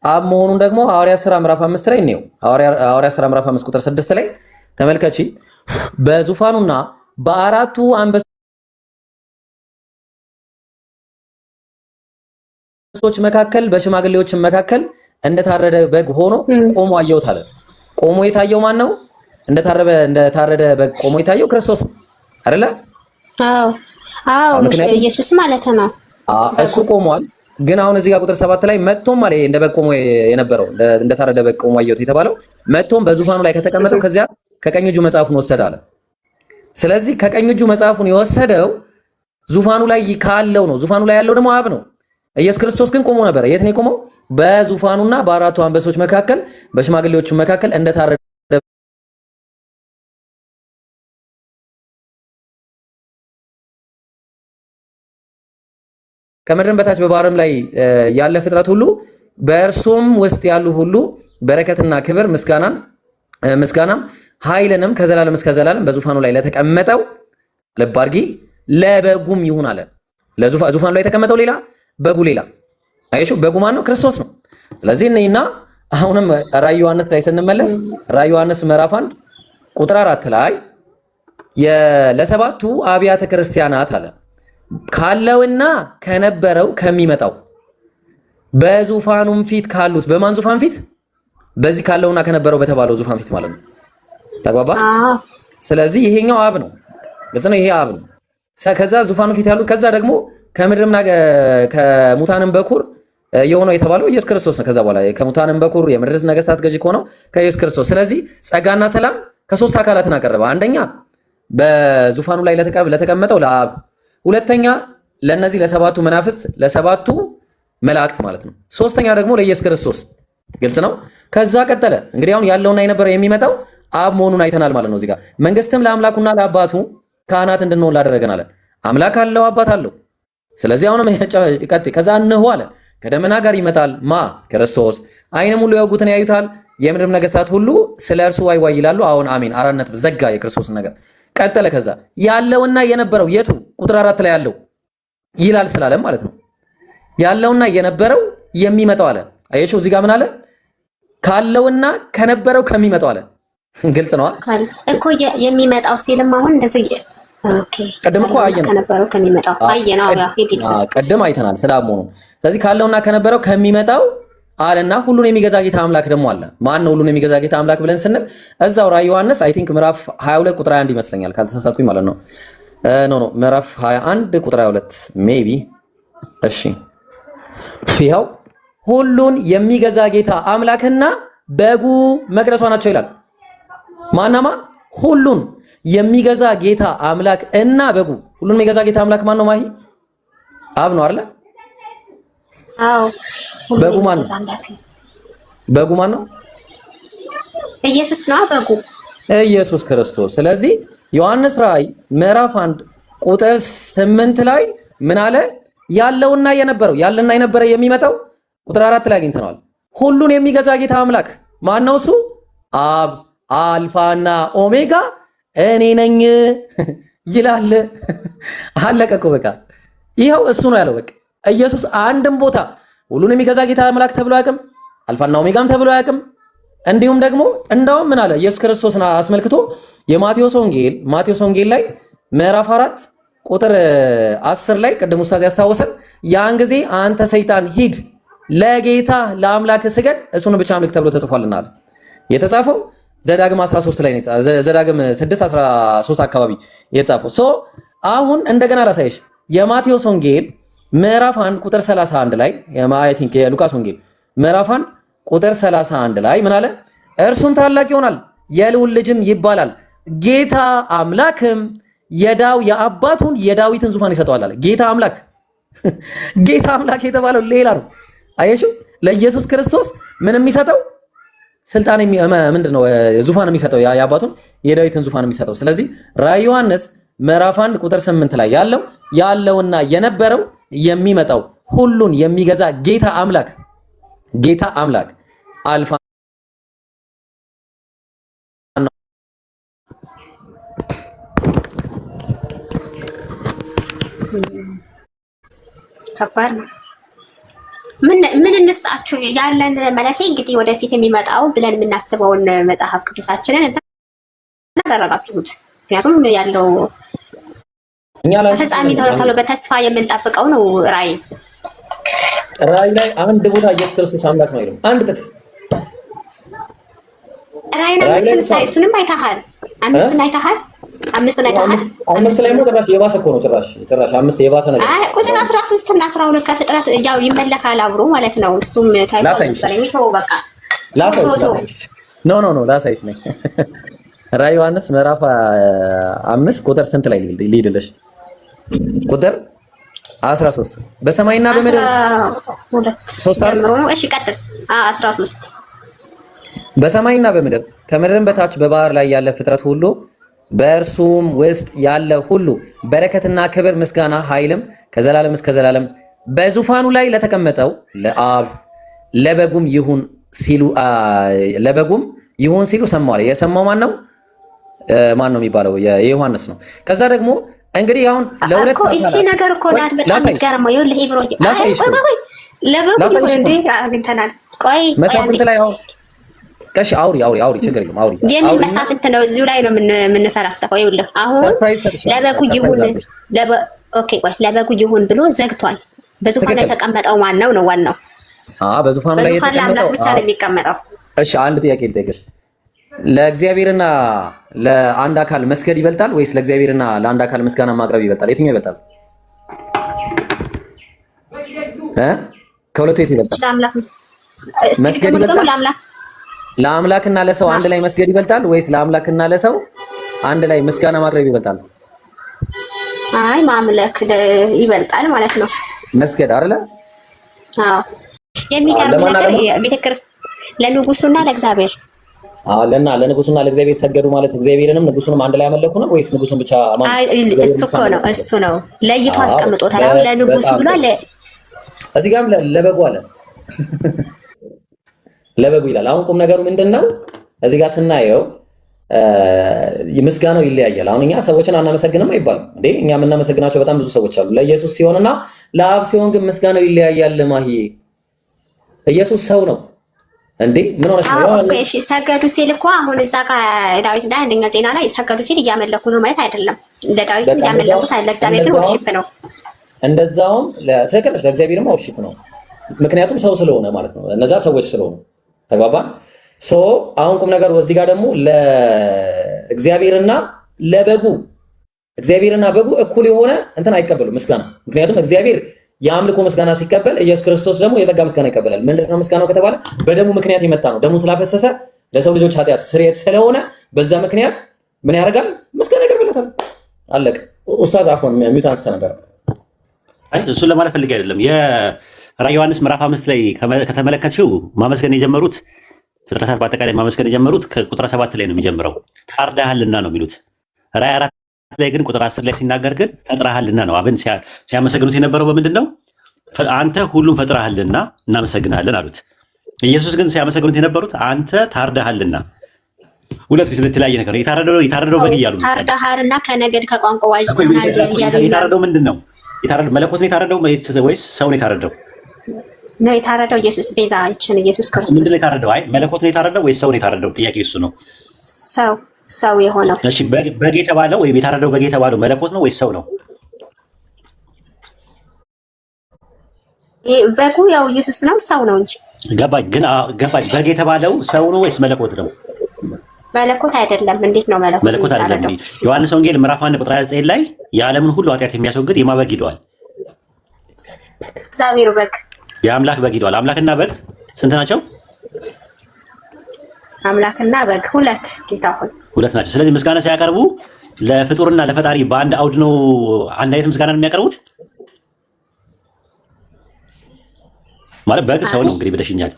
አብ መሆኑን ደግሞ ሐዋርያት ሥራ ምዕራፍ 5 ላይ ነው። ሐዋርያት ሥራ ምዕራፍ 5 ቁጥር 6 ላይ ተመልከቺ። በዙፋኑና በአራቱ አንበሶች መካከል በሽማግሌዎች መካከል እንደታረደ በግ ሆኖ ቆሞ አየሁት አለ። ቆሞ የታየው ማን ነው? እንደታረደ በግ ቆሞ የታየው ክርስቶስ አይደለ? አዎ ኢየሱስ ማለት ነው። እሱ ቆሟል። ግን አሁን እዚህ ጋር ቁጥር 7 ላይ መጥቶም ማለት እንደ በግ ቆሞ የነበረው እንደታረደ በግ ቆሞ አየሁት የተባለው መጥቶም በዙፋኑ ላይ ከተቀመጠው ከዚያ ከቀኝ እጁ መጽሐፉን ወሰደ አለ። ስለዚህ ከቀኝ እጁ መጽሐፉን የወሰደው ዙፋኑ ላይ ካለው ነው። ዙፋኑ ላይ ያለው ደግሞ አብ ነው። ኢየሱስ ክርስቶስ ግን ቆሞ ነበር። የት ነው የቆመው? በዙፋኑና በአራቱ አንበሶች መካከል በሽማግሌዎቹ መካከል እንደታረደ ከምድርም በታች በባህርም ላይ ያለ ፍጥረት ሁሉ በእርሱም ውስጥ ያሉ ሁሉ በረከትና ክብር ምስጋናም ኃይልንም ከዘላለም እስከ ዘላለም በዙፋኑ ላይ ለተቀመጠው ልብ አድርጊ ለበጉም ይሁን አለ። ዙፋኑ ላይ የተቀመጠው ሌላ፣ በጉ ሌላ። አይሹ በጉ ማን ነው? ክርስቶስ ነው። ስለዚህ እኔና አሁንም ራዕይ ዮሐንስ ላይ ስንመለስ ራዕይ ዮሐንስ ምዕራፍ 1 ቁጥር 4 ላይ ለሰባቱ አብያተ ክርስቲያናት አለ ካለውና ከነበረው ከሚመጣው በዙፋኑም ፊት ካሉት በማን ዙፋን ፊት? በዚህ ካለውና ከነበረው በተባለው ዙፋን ፊት ማለት ነው። ተግባባ? ስለዚህ ይሄኛው አብ ነው። ግልጽ ነው። ይሄ አብ ነው። ከዛ ዙፋኑ ፊት ያሉት ከዛ ደግሞ ከምድርምና ከሙታንም በኩር የሆነው የተባለው ኢየሱስ ክርስቶስ ነው። ከዛ በኋላ ከሙታንም በኩር የምድር ነገስታት ገዢ ከሆነው ከኢየሱስ ክርስቶስ። ስለዚህ ጸጋና ሰላም ከሶስት አካላትን አቀረበ። አንደኛ በዙፋኑ ላይ ለተቀመጠው ለአብ፣ ሁለተኛ ለነዚህ ለሰባቱ መናፍስት ለሰባቱ መላእክት ማለት ነው። ሶስተኛ ደግሞ ለኢየሱስ ክርስቶስ። ግልጽ ነው። ከዛ ቀጠለ እንግዲህ አሁን ያለውና የነበረው የሚመጣው አብ መሆኑን አይተናል ማለት ነው። እዚህ ጋር መንግስትም ለአምላኩና ለአባቱ ካህናት እንድንሆን ላደረገን አለ። አምላክ አለው፣ አባት አለው። ስለዚህ አሁንም ቀጥይ። ከዛ እንሆ አለ ከደመና ጋር ይመጣል ማ ክርስቶስ፣ ዓይንም ሁሉ ያዩትን ያዩታል፣ የምድርም ነገስታት ሁሉ ስለ እርሱ ዋይ ዋይ ይላሉ። አሁን አሜን። 4 ነጥብ ዘጋ የክርስቶስን ነገር። ቀጠለ። ከዛ ያለውና የነበረው የቱ ቁጥር 4 ላይ ያለው ይላል ስላለም ማለት ነው። ያለውና የነበረው የሚመጣው አለ። አየሽው እዚህ ጋር ምን አለ? ካለውና ከነበረው ከሚመጣው አለ። ግልጽ ነው እኮ የሚመጣው ሲልም አሁን እንደዚህ ቅድም እኮ አየነው ከነበረው ከሚመጣው አየነው። ቅድም አይተናል ስላም ሆኖ። ስለዚህ ካለውና ከነበረው ከሚመጣው አለና ሁሉን የሚገዛ ጌታ አምላክ ደግሞ አለ። ማን ነው ሁሉን የሚገዛ ጌታ አምላክ ብለን ስንል እዛው ራዕይ ዮሐንስ አይ ቲንክ ምዕራፍ 22 ቁጥር 21 ይመስለኛል ካልተሳሳትኩኝ ማለት ነው። ኖ ምዕራፍ 21 ቁጥር 22 ሜቢ። እሺ ይኸው ሁሉን የሚገዛ ጌታ አምላክና በጉ መቅደሷ ናቸው ይላል። ማናማ ሁሉን የሚገዛ ጌታ አምላክ እና በጉ። ሁሉን የሚገዛ ጌታ አምላክ ማን ነው? ማሂ አብ ነው አይደል? አዎ። በጉ ማን ነው? በጉ ማን ነው? ኢየሱስ ነው በጉ፣ ኢየሱስ ክርስቶስ። ስለዚህ ዮሐንስ ራዕይ ምዕራፍ 1 ቁጥር 8 ላይ ምን አለ? ያለውና የነበረው ያለና የነበረ የሚመጣው ቁጥር 4 ላይ አግኝተናል። ሁሉን የሚገዛ ጌታ አምላክ ማን ነው? እሱ አብ አልፋና ኦሜጋ እኔ ነኝ ይላል። አለቀ እኮ በቃ ይኸው እሱ ነው ያለው። በቃ ኢየሱስ አንድም ቦታ ሁሉን የሚገዛ ጌታ አምላክ ተብሎ አያውቅም። አልፋና ኦሜጋም ተብሎ አያውቅም። እንዲሁም ደግሞ እንዳውም ምን አለ ኢየሱስ ክርስቶስን አስመልክቶ የማቴዎስ ወንጌል ላይ ምዕራፍ 4 ቁጥር 10 ላይ ቅድም ኡስታዝ ያስታወሰን ያን ጊዜ አንተ ሰይጣን ሂድ ለጌታ ለአምላክ ስገድ እሱን ብቻ አምልክ ተብሎ ተጽፏልና የተጻፈው ዘዳግም 13 ላይ ነው። ዘዳግም 6:13 አካባቢ የተጻፈው አሁን እንደገና ላሳይሽ የማቴዎስ ወንጌል ምዕራፍ 1 ቁጥር 31 ላይ አይ ቲንክ የሉቃስ ወንጌል ምዕራፍ 1 ቁጥር 31 ላይ ምን አለ? እርሱም ታላቅ ይሆናል የልዑል ልጅም ይባላል፣ ጌታ አምላክም የአባቱን የዳዊትን ዙፋን ይሰጠዋል አለ። ጌታ አምላክ የተባለው ሌላ ነው። አየሽው? ለኢየሱስ ክርስቶስ ምን የሚሰጠው ስልጣን ምንድነው? ዙፋን የሚሰጠው የአባቱን የዳዊትን ዙፋን የሚሰጠው። ስለዚህ ራዕይ ዮሐንስ ምዕራፍ 1 ቁጥር 8 ላይ ያለውና የነበረው የሚመጣው ሁሉን የሚገዛ ጌታ አምላክ አልፋ ከባድ ነው። ምን እንስጣችሁ ያለን ማለት እንግዲህ ወደፊት የሚመጣው ብለን የምናስበውን መጽሐፍ ቅዱሳችንን እናደረጋችሁት። ምክንያቱም ያለው ፍጻሜ ተብሎ በተስፋ የምንጠብቀው ነው። ራእይ ላይ አንድ ቦታ ኢየሱስ ክርስቶስ አምላክ ነው አይደለም? አንድ ጥቅስ ራእይ ነው። እሱንም አይተሃል? አምስትን አይተሃል? አምስት ላይ ነው ጭራሽ የባሰ እኮ ነው። ጭራሽ አምስት የባሰ ነገር። ቁጥር 13 እና 12 ከፍጥረት ያው ይመለካል አብሮ ማለት ነው። እሱም ታይቶ በቃ ኖ ላሳይሽ ነኝ። ራዕይ ዮሐንስ ምዕራፍ 5 ቁጥር ስንት ላይ ልሂድልሽ? ቁጥር 13 በሰማይና በምድር 3 ጀምሮ ነው። እሺ ቀጥል። 13 በሰማይና በምድር ከምድርም በታች በባህር ላይ ያለ ፍጥረት ሁሉ በእርሱም ውስጥ ያለ ሁሉ በረከትና ክብር፣ ምስጋና፣ ኃይልም ከዘላለም እስከ ዘላለም በዙፋኑ ላይ ለተቀመጠው ለአብ ለበጉም ይሁን ሲሉ ሰማሁ። የሰማው ማን ነው? ማን ነው የሚባለው? የዮሐንስ ነው። ከዛ ደግሞ እንግዲህ አሁን ለሁለት እቺ ነገር እኮ ናት በጣም ገርሞ ይኸውልህ ኢብሮጂ ለበጉ እንዴ አግኝተናል። ቆይ መሳፍንት ላይ አሁን ከሽ አውሪ ችግር የለም አውሪ። የምን መሳፍንት ነው? እዚሁ ላይ ነው የምንፈራሰፈው። ይኸውልህ አሁን ለበጉ ይሁን ብሎ ዘግቷል። በዙፋን ላይ የተቀመጠው ማን ነው ነው ዋናው? በዙፋኑ ላይ የተቀመጠው ብቻ ነው የሚቀመጠው። እሺ አንድ ጥያቄ ልጠይቅሽ። ለእግዚአብሔርና ለአንድ አካል መስገድ ይበልጣል ወይስ ለእግዚአብሔርና ለአንድ አካል ምስጋና ማቅረብ ይበልጣል? የትኛው ይበልጣል? ከሁለቱ የቱ ይበልጣል? መስገድ ይበልጣል? ለአምላክና ለሰው አንድ ላይ መስገድ ይበልጣል ወይስ ለአምላክና ለሰው አንድ ላይ ምስጋና ማቅረብ ይበልጣል? አይ ማምለክ ይበልጣል ማለት ነው። መስገድ አይደለ? አዎ የሚገርም ነገር ቤተክርስቲያን ለንጉሱና ለእግዚአብሔር ለንጉሱና ለእግዚአብሔር ሰገዱ ማለት እግዚአብሔርንም ንጉሱንም አንድ ላይ ያመለኩ ነው ወይስ ንጉሱን ብቻ እሱ ነው ለይቶ አስቀምጦታል። ለንጉሱ ብሏል። እዚህ ጋርም ለበጉ አለ ለበጉ ይላል። አሁን ቁም ነገሩ ምንድነው? እዚህ ጋር ስናየው ምስጋናው ይለያያል። አሁን እኛ ሰዎችን አናመሰግንም አይባልም እንዴ? እኛ የምናመሰግናቸው በጣም ብዙ ሰዎች አሉ። ለኢየሱስ ሲሆንና ለአብ ሲሆን ግን ምስጋናው ይለያያል። ማሂዬ ኢየሱስ ሰው ነው እንዴ? ምን ሆነሽ ነው? እሺ ሰገዱ ሲል እኮ አሁን እዛ ጋር ዳዊት ላይ አንደኛ ዜና ላይ ሰገዱ ሲል እያመለኩ ነው ማለት አይደለም። እንደ ዳዊት እያመለኩት አለ። እግዚአብሔር ግን ወርሺፕ ነው። እንደዛውም ለተከለሽ ለእግዚአብሔርም ወርሺፕ ነው። ምክንያቱም ሰው ስለሆነ ማለት ነው። እነዛ ሰዎች ስለሆኑ ተግባባን። አሁን ቁም ነገሩ እዚህ ጋር ደግሞ ለእግዚአብሔርና ለበጉ እግዚአብሔርና በጉ እኩል የሆነ እንትን አይቀበሉም ምስጋና። ምክንያቱም እግዚአብሔር የአምልኮ ምስጋና ሲቀበል ኢየሱስ ክርስቶስ ደግሞ የጸጋ ምስጋና ይቀበላል። ምንድነው ምስጋናው ከተባለ በደሙ ምክንያት የመጣ ነው። ደሙ ስላፈሰሰ ለሰው ልጆች ኃጢአት ስርየት ስለሆነ በዛ ምክንያት ምን ያደርጋል? ምስጋና ይቀርብለታል። አለቀ። ኡስታዝ አፎን ሚውት አንስተ ነበር። እሱን ለማለት ፈልጌ አይደለም። የራዕይ ዮሐንስ ምዕራፍ 5 ላይ ከተመለከትሽው ማመስገን የጀመሩት ፍጥረታት በአጠቃላይ ማመስገን የጀመሩት ከቁጥር 7 ላይ ነው የሚጀምረው። ታርዳሃልና ነው የሚሉት። ራዕይ 4 ላይ ግን ቁጥር 10 ላይ ሲናገር ግን ፈጥረሃልና ነው። አብን ሲያመሰግኑት የነበረው በምንድን ነው? አንተ ሁሉም ፈጥረሃልና እናመሰግናለን አሉት። ኢየሱስ ግን ሲያመሰግኑት የነበሩት አንተ ታርዳሃልና። ሁለት የተለያየ ነገር። የታረደው በግ እያሉ ታርዳሃልና ከነገድ ከቋንቋ ዋጅተናል እያሉ የታረደው ምንድን ነው? የታረደው መለኮት ነው የታረደው ወይስ ሰው ነው የታረደው? ነው የታረደው ኢየሱስ ቤዛችን ኢየሱስ ክርስቶስ። ምንድን ነው የታረደው? አይ መለኮት ነው የታረደው ወይስ ሰው ነው የታረደው? ጥያቄ እሱ ነው። ሰው የሆነው። እሺ በግ የተባለው ወይ የታረደው በግ የተባለው መለኮት ነው ወይስ ሰው ነው? በጉ ያው ኢየሱስ ነው፣ ሰው ነው እንጂ። ገባኝ። ግን ገባኝ። በግ የተባለው ሰው ነው ወይስ መለኮት ነው? መለኮት አይደለም። እንዴት ነው መለኮት አይደለም? ዮሐንስ ወንጌል ምዕራፍ 1 ቁጥር 29 ላይ የዓለምን ሁሉ ኃጢአት የሚያስወግድ የማን በግ ይለዋል? እግዚአብሔር በግ፣ የአምላክ በግ ይለዋል። አምላክና በግ ስንት ናቸው? አምላክና በግ ሁለት፣ ጌታ ሆይ ሁለት ናቸው። ስለዚህ ምስጋና ሲያቀርቡ ለፍጡርና ለፈጣሪ በአንድ አውድ ነው አንድ አይነት ምስጋና የሚያቀርቡት ማለት በግ ሰው ነው እንግዲህ ብለሽኛል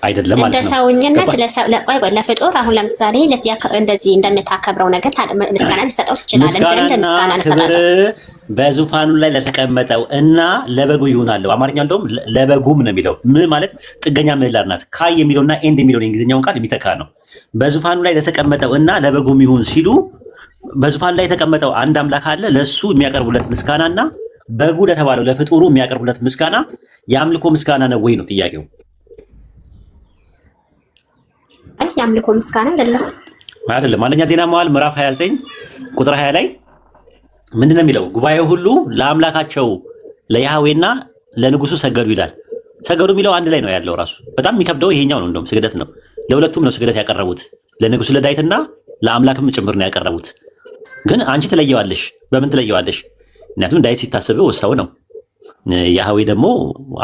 አይደለም ማለት ነው። እንደ ሰውኝነት ለፍጡር አሁን ለምሳሌ እንደዚህ እንደምታከብረው ነገር ምስጋና ሊሰጠው ትችላለህ። እንደ ምስጋና እንሰጣለን። በዙፋኑ ላይ ለተቀመጠው እና ለበጉ ይሆናል። አማርኛ እንደውም ለበጉም ነው የሚለው። ምን ማለት ጥገኛ ምህላር ናት። ካይ የሚለውና ኤንድ የሚለው የእንግሊዝኛውን ቃል የሚተካ ነው። በዙፋኑ ላይ ለተቀመጠው እና ለበጉም ይሁን ሲሉ በዙፋኑ ላይ የተቀመጠው አንድ አምላክ አለ። ለሱ የሚያቀርቡለት ምስጋናና በጉ ለተባለው ለፍጡሩ የሚያቀርቡለት ምስጋና የአምልኮ ምስጋና ነው ወይ ነው ጥያቄው። የአምልኮ ምስጋና አይደለም። አንደኛ ዜና መዋዕል ምዕራፍ 29 ቁጥር 20 ላይ ምንድነው የሚለው? ጉባኤው ሁሉ ለአምላካቸው ለያህዌና ለንጉሱ ሰገዱ ይላል። ሰገዱ የሚለው አንድ ላይ ነው ያለው ራሱ። በጣም የሚከብደው ይሄኛው ነው። እንደውም ስግደት ነው። ለሁለቱም ነው ስግደት ያቀረቡት፣ ለንጉሱ ለዳዊትና ለአምላክም ጭምር ነው ያቀረቡት። ግን አንቺ ትለየዋለሽ። በምን ትለየዋለሽ? ምክንያቱም ዳዊት ሲታሰበው ሰው ነው፣ ያህዌ ደግሞ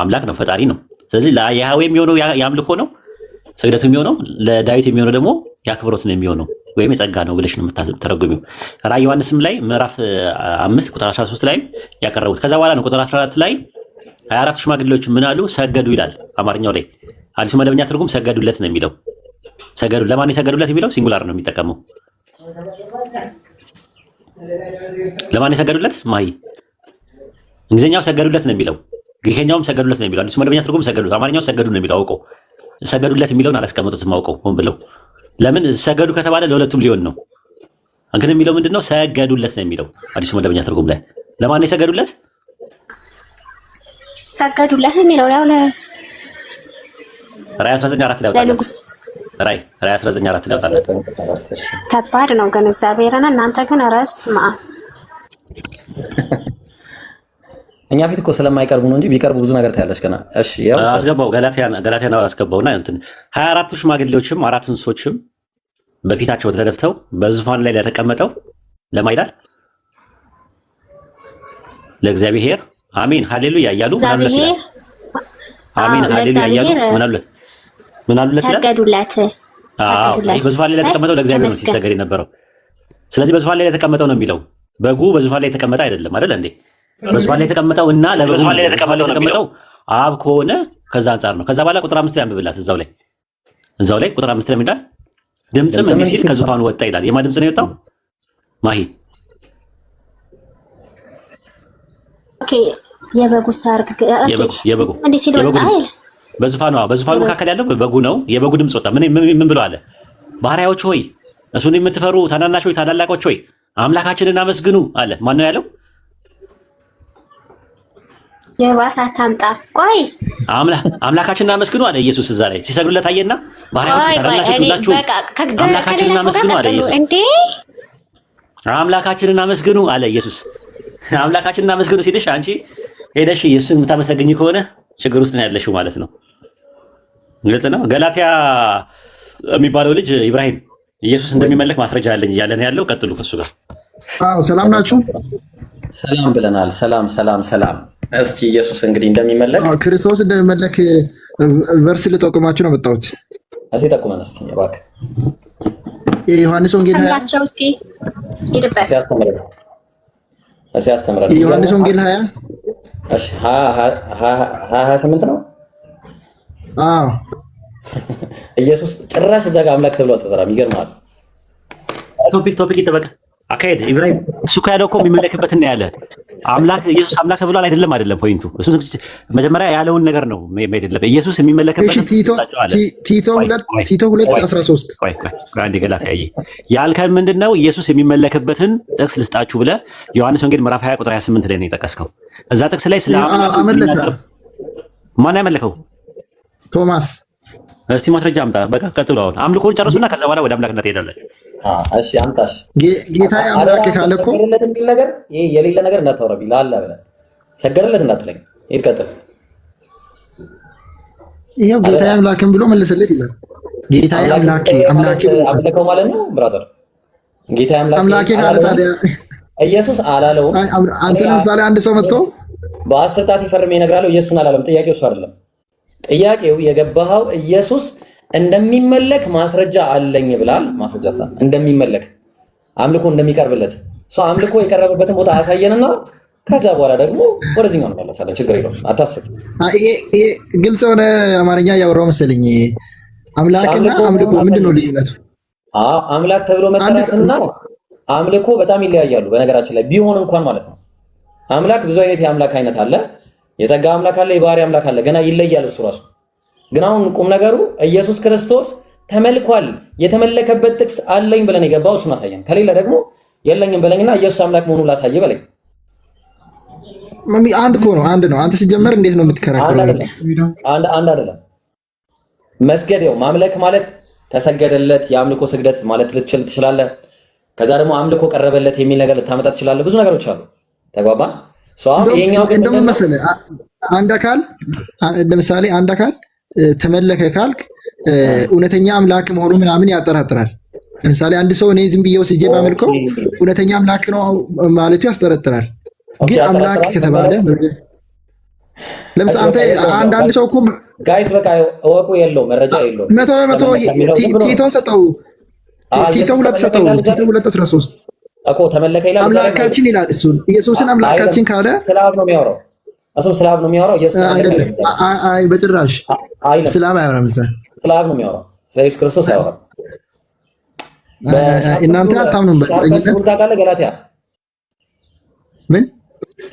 አምላክ ነው፣ ፈጣሪ ነው። ስለዚህ ለያህዌ የሚሆነው የአምልኮ ነው ስግደቱ የሚሆነው፣ ለዳዊት የሚሆነው ደግሞ የአክብሮት ነው የሚሆነው ወይም የጸጋ ነው ብለሽ ነው የምታተረጉሚው። ራዕይ ዮሐንስም ላይ ምዕራፍ 5 ቁጥር 13 ላይ ያቀረቡት። ከዛ በኋላ ነው ቁጥር 14 ላይ 24 ሽማግሌዎች ምን አሉ? ሰገዱ ይላል አማርኛው ላይ። አዲሱ መደበኛ ትርጉም ሰገዱለት ነው የሚለው። ሰገዱ ለማን የሰገዱለት የሚለው ሲንጉላር ነው የሚጠቀመው። ለማን የሰገዱለት? ማይ እንግሊዝኛው ሰገዱለት ነው የሚለው፣ ግሪከኛውም ሰገዱለት ነው የሚለው። አዲሱ መደበኛ ትርጉም ሰገዱለት፣ አማርኛው ሰገዱ ነው የሚለው። አውቀው ሰገዱለት የሚለውን አላስቀመጡትም አውቀው ሆን ብለው። ለምን ሰገዱ ከተባለ ለሁለቱም ሊሆን ነው። ግን የሚለው ምንድነው? ሰገዱለት ነው የሚለው አዲሱ መደበኛ ትርጉም ላይ። ለማን የሰገዱለት? ሰገዱለት ነው የሚለው። ያው ራዕይ 19:4 ላይ ለንጉስ ራዕይ 19:4 ላይ ወጣለት። ከባድ ነው ግን እግዚአብሔርና እናንተ ግን ረብስ እኛ ፊት እኮ ስለማይቀርቡ ነው እንጂ ቢቀርቡ ብዙ ነገር ታያለሽ ገና። እሺ ያው አስገባው ገላትያን አስገባውና እንትን 24ቱ ሽማግሌዎችም አራት እንስሶችም በፊታቸው ተደፍተው በዙፋን ላይ ለተቀመጠው ለማይዳል ለእግዚአብሔር አሜን ሃሌሉያ እያሉ አሜን ሃሌሉያ እያሉ ምን አሉለት? ሰገዱለት። በዙፋን ላይ ለተቀመጠው ለእግዚአብሔር ነው ሲሰገድ የነበረው። ስለዚህ በዙፋን ላይ ለተቀመጠው ነው የሚለው። በጉ በዙፋን ላይ የተቀመጠ አይደለም አይደል እንዴ? በዙፋን ላይ የተቀመጠው እና ለበዙፋን ላይ የተቀመጠው አብ ከሆነ ከዛ አንፃር ነው። ከዛ በኋላ ቁጥር 5 ላይ አንብብላት። እዛው ላይ ቁጥር 5 ላይ የሚላል ድምጽም እንዲህ ሲል ከዙፋኑ ወጣ ይላል። የማን ድምጽ ነው የወጣው? ማሂ ኦኬ። የበጉ ሰርግ የበጉ እንዲህ ሲል ወጣ አይደል? በዙፋኑ መካከል ያለው በጉ ነው። የበጉ ድምጽ ወጣ። ምን ብሎ አለ? ባሪያዎች ሆይ እሱን የምትፈሩ ታናናሾች ታላላቆች ሆይ አምላካችንን አመስግኑ አለ። ማን ነው ያለው? የባሳት ታምጣ ቆይ አምላካችንን አመስግኑ አለ ኢየሱስ። እዛ ላይ ሲሰግዱለት አየና ባሪያዎች ታላላቆች አምላካችንን አመስግኑ አለ ኢየሱስ። እንዴ አምላካችንን አመስግኑ አለ ኢየሱስ። አምላካችንን አመስግኑ ሲልሽ አንቺ ሄደሽ ኢየሱስን የምታመሰግኝ ከሆነ ችግር ውስጥ ነው ያለሽው ማለት ነው። ግልጽ ነው። ገላትያ የሚባለው ልጅ ኢብራሂም ኢየሱስ እንደሚመለክ ማስረጃ አለኝ እያለ ነው ያለው። ቀጥሉ ከሱ ጋር። አዎ ሰላም ናችሁ? ሰላም ብለናል። ሰላም። እስቲ ኢየሱስ እንግዲህ እንደሚመለክ ክርስቶስ እንደሚመለክ ቨርስ ልጠቁማችሁ ነው መጣሁት። እስቲ ጠቁመን እስቲ እባክህ። የዮሐንስ ወንጌል ታቸው እስኪ ሄድበት ያስተምራል። የዮሐንስ ወንጌል 20 እሺ 28 ነው። አዎ ኢየሱስ ጭራሽ እዛ ጋር አምላክ ተብሎ አልተጠራም። ይገርማል። ቶፒክ ይጠበቅ አካሄድ ኢብራሂም እሱ ያለው እኮ የሚመለክበት ነው ያለ አምላክ ኢየሱስ አምላክ ተብሏል። አይደለም ፖይንቱ እሱ መጀመሪያ ያለውን ነገር ነው አይደለም ኢየሱስ የሚመለክበት። ቲቶ 2:13 አንድ ገላትያ ያልከን ምንድነው? ኢየሱስ የሚመለክበትን ጥቅስ ልስጣችሁ ብለህ ዮሐንስ ወንጌል ምዕራፍ 20 ቁጥር 28 ላይ ነው የጠቀስከው። እዛ ጥቅስ ላይ ስለ ማን ያመለከው? ቶማስ። እስቲ ማስረጃ አምጣ። በቃ ቀጥሉ። አሁን አምልኮን ጨርሱና ከዛ በኋላ ወደ አምላክነት ትሄዳላችሁ። እሺ አምጣሽ። ጌታ አምላክ ካለ እኮ የሚል ነገር ይሄ የሌለ ነገር እንዳታወራ ቢላል አለ ሰገደለት እንዳትለኝ። ይቀጥል። ይሄው ጌታ አምላክን ብሎ መለሰለት ይላል። ጌታ አምላኬ አምልከው ማለት ነው ብራዘር። ጌታ አምላኬ ካለ ታዲያ ኢየሱስ አላለውም። አንተ ለምሳሌ አንድ ሰው መጥቶ በ10 ጣት ይፈርም ይነግራለው ኢየሱስን አላለም። ጥያቄው እሱ አይደለም። ጥያቄው የገባኸው ኢየሱስ እንደሚመለክ ማስረጃ አለኝ ብላል። ማስረጃ እንደሚመለክ አምልኮ እንደሚቀርብለት ሰው አምልኮ የቀረበበትን ቦታ አሳየንና ከዛ በኋላ ደግሞ ወደዚህኛው እንመለሳለን። ችግር የለውም አታስብ። ይሄ ግልጽ የሆነ አማርኛ ያወራው መሰለኝ። አምላክና አምልኮ ምንድነው ልዩነቱ? አምላክ ተብሎ መጠራትና አምልኮ በጣም ይለያያሉ። በነገራችን ላይ ቢሆን እንኳን ማለት ነው። አምላክ ብዙ አይነት የአምላክ አይነት አለ። የጸጋ አምላክ አለ፣ የባህሪ አምላክ አለ። ገና ይለያል እሱ ራሱ። ግን አሁን ቁም ነገሩ ኢየሱስ ክርስቶስ ተመልኳል። የተመለከበት ጥቅስ አለኝ ብለን የገባው እሱን አሳየን። ከሌለ ደግሞ የለኝም በለኝና ኢየሱስ አምላክ መሆኑን ላሳየ በለኝ። አንድ እኮ ነው፣ አንድ ነው። አንተ ሲጀመር እንዴት ነው የምትከራከረው? አንድ አይደለም። መስገድ ያው ማምለክ ማለት ተሰገደለት የአምልኮ ስግደት ማለት ልትችል ትችላለህ። ከዛ ደግሞ አምልኮ ቀረበለት የሚል ነገር ልታመጣ ትችላለህ። ብዙ ነገሮች አሉ። ተግባባን? እንደውም መሰለህ አንድ አካል ለምሳሌ አንድ አካል ተመለከ ካልክ እውነተኛ አምላክ መሆኑ ምናምን ያጠራጥራል። ለምሳሌ አንድ ሰው እኔ ዝም ብዬ ወስጄ ባመልከው እውነተኛ አምላክ ነው ማለቱ ያስጠረጥራል። ግን አምላክ ከተባለ ለምሳሌ አንተ አንድ ሰው እኮ ጋይስ በቃ እወቁ የለው መረጃ የለው መቶ በመቶ ቲቶን ሰጠው ቲቶ 2 ሰጠው ቲቶ 2:13 እኮ ተመለከ ይላል። አምላካችን ይላል። እሱን ኢየሱስን አምላካችን ካለ ስላብ ነው የሚያወራው። እሱም ስላብ ነው የሚያወራው። ኢየሱስ አይ በጭራሽ ስላብ አያወራም። ስላብ ነው የሚያወራው። ስለ ኢየሱስ ክርስቶስ አያወራም። እናንተ አታምኑም። በእርግጠኝነት ሩል ታውቃለህ? ገላትያ ምን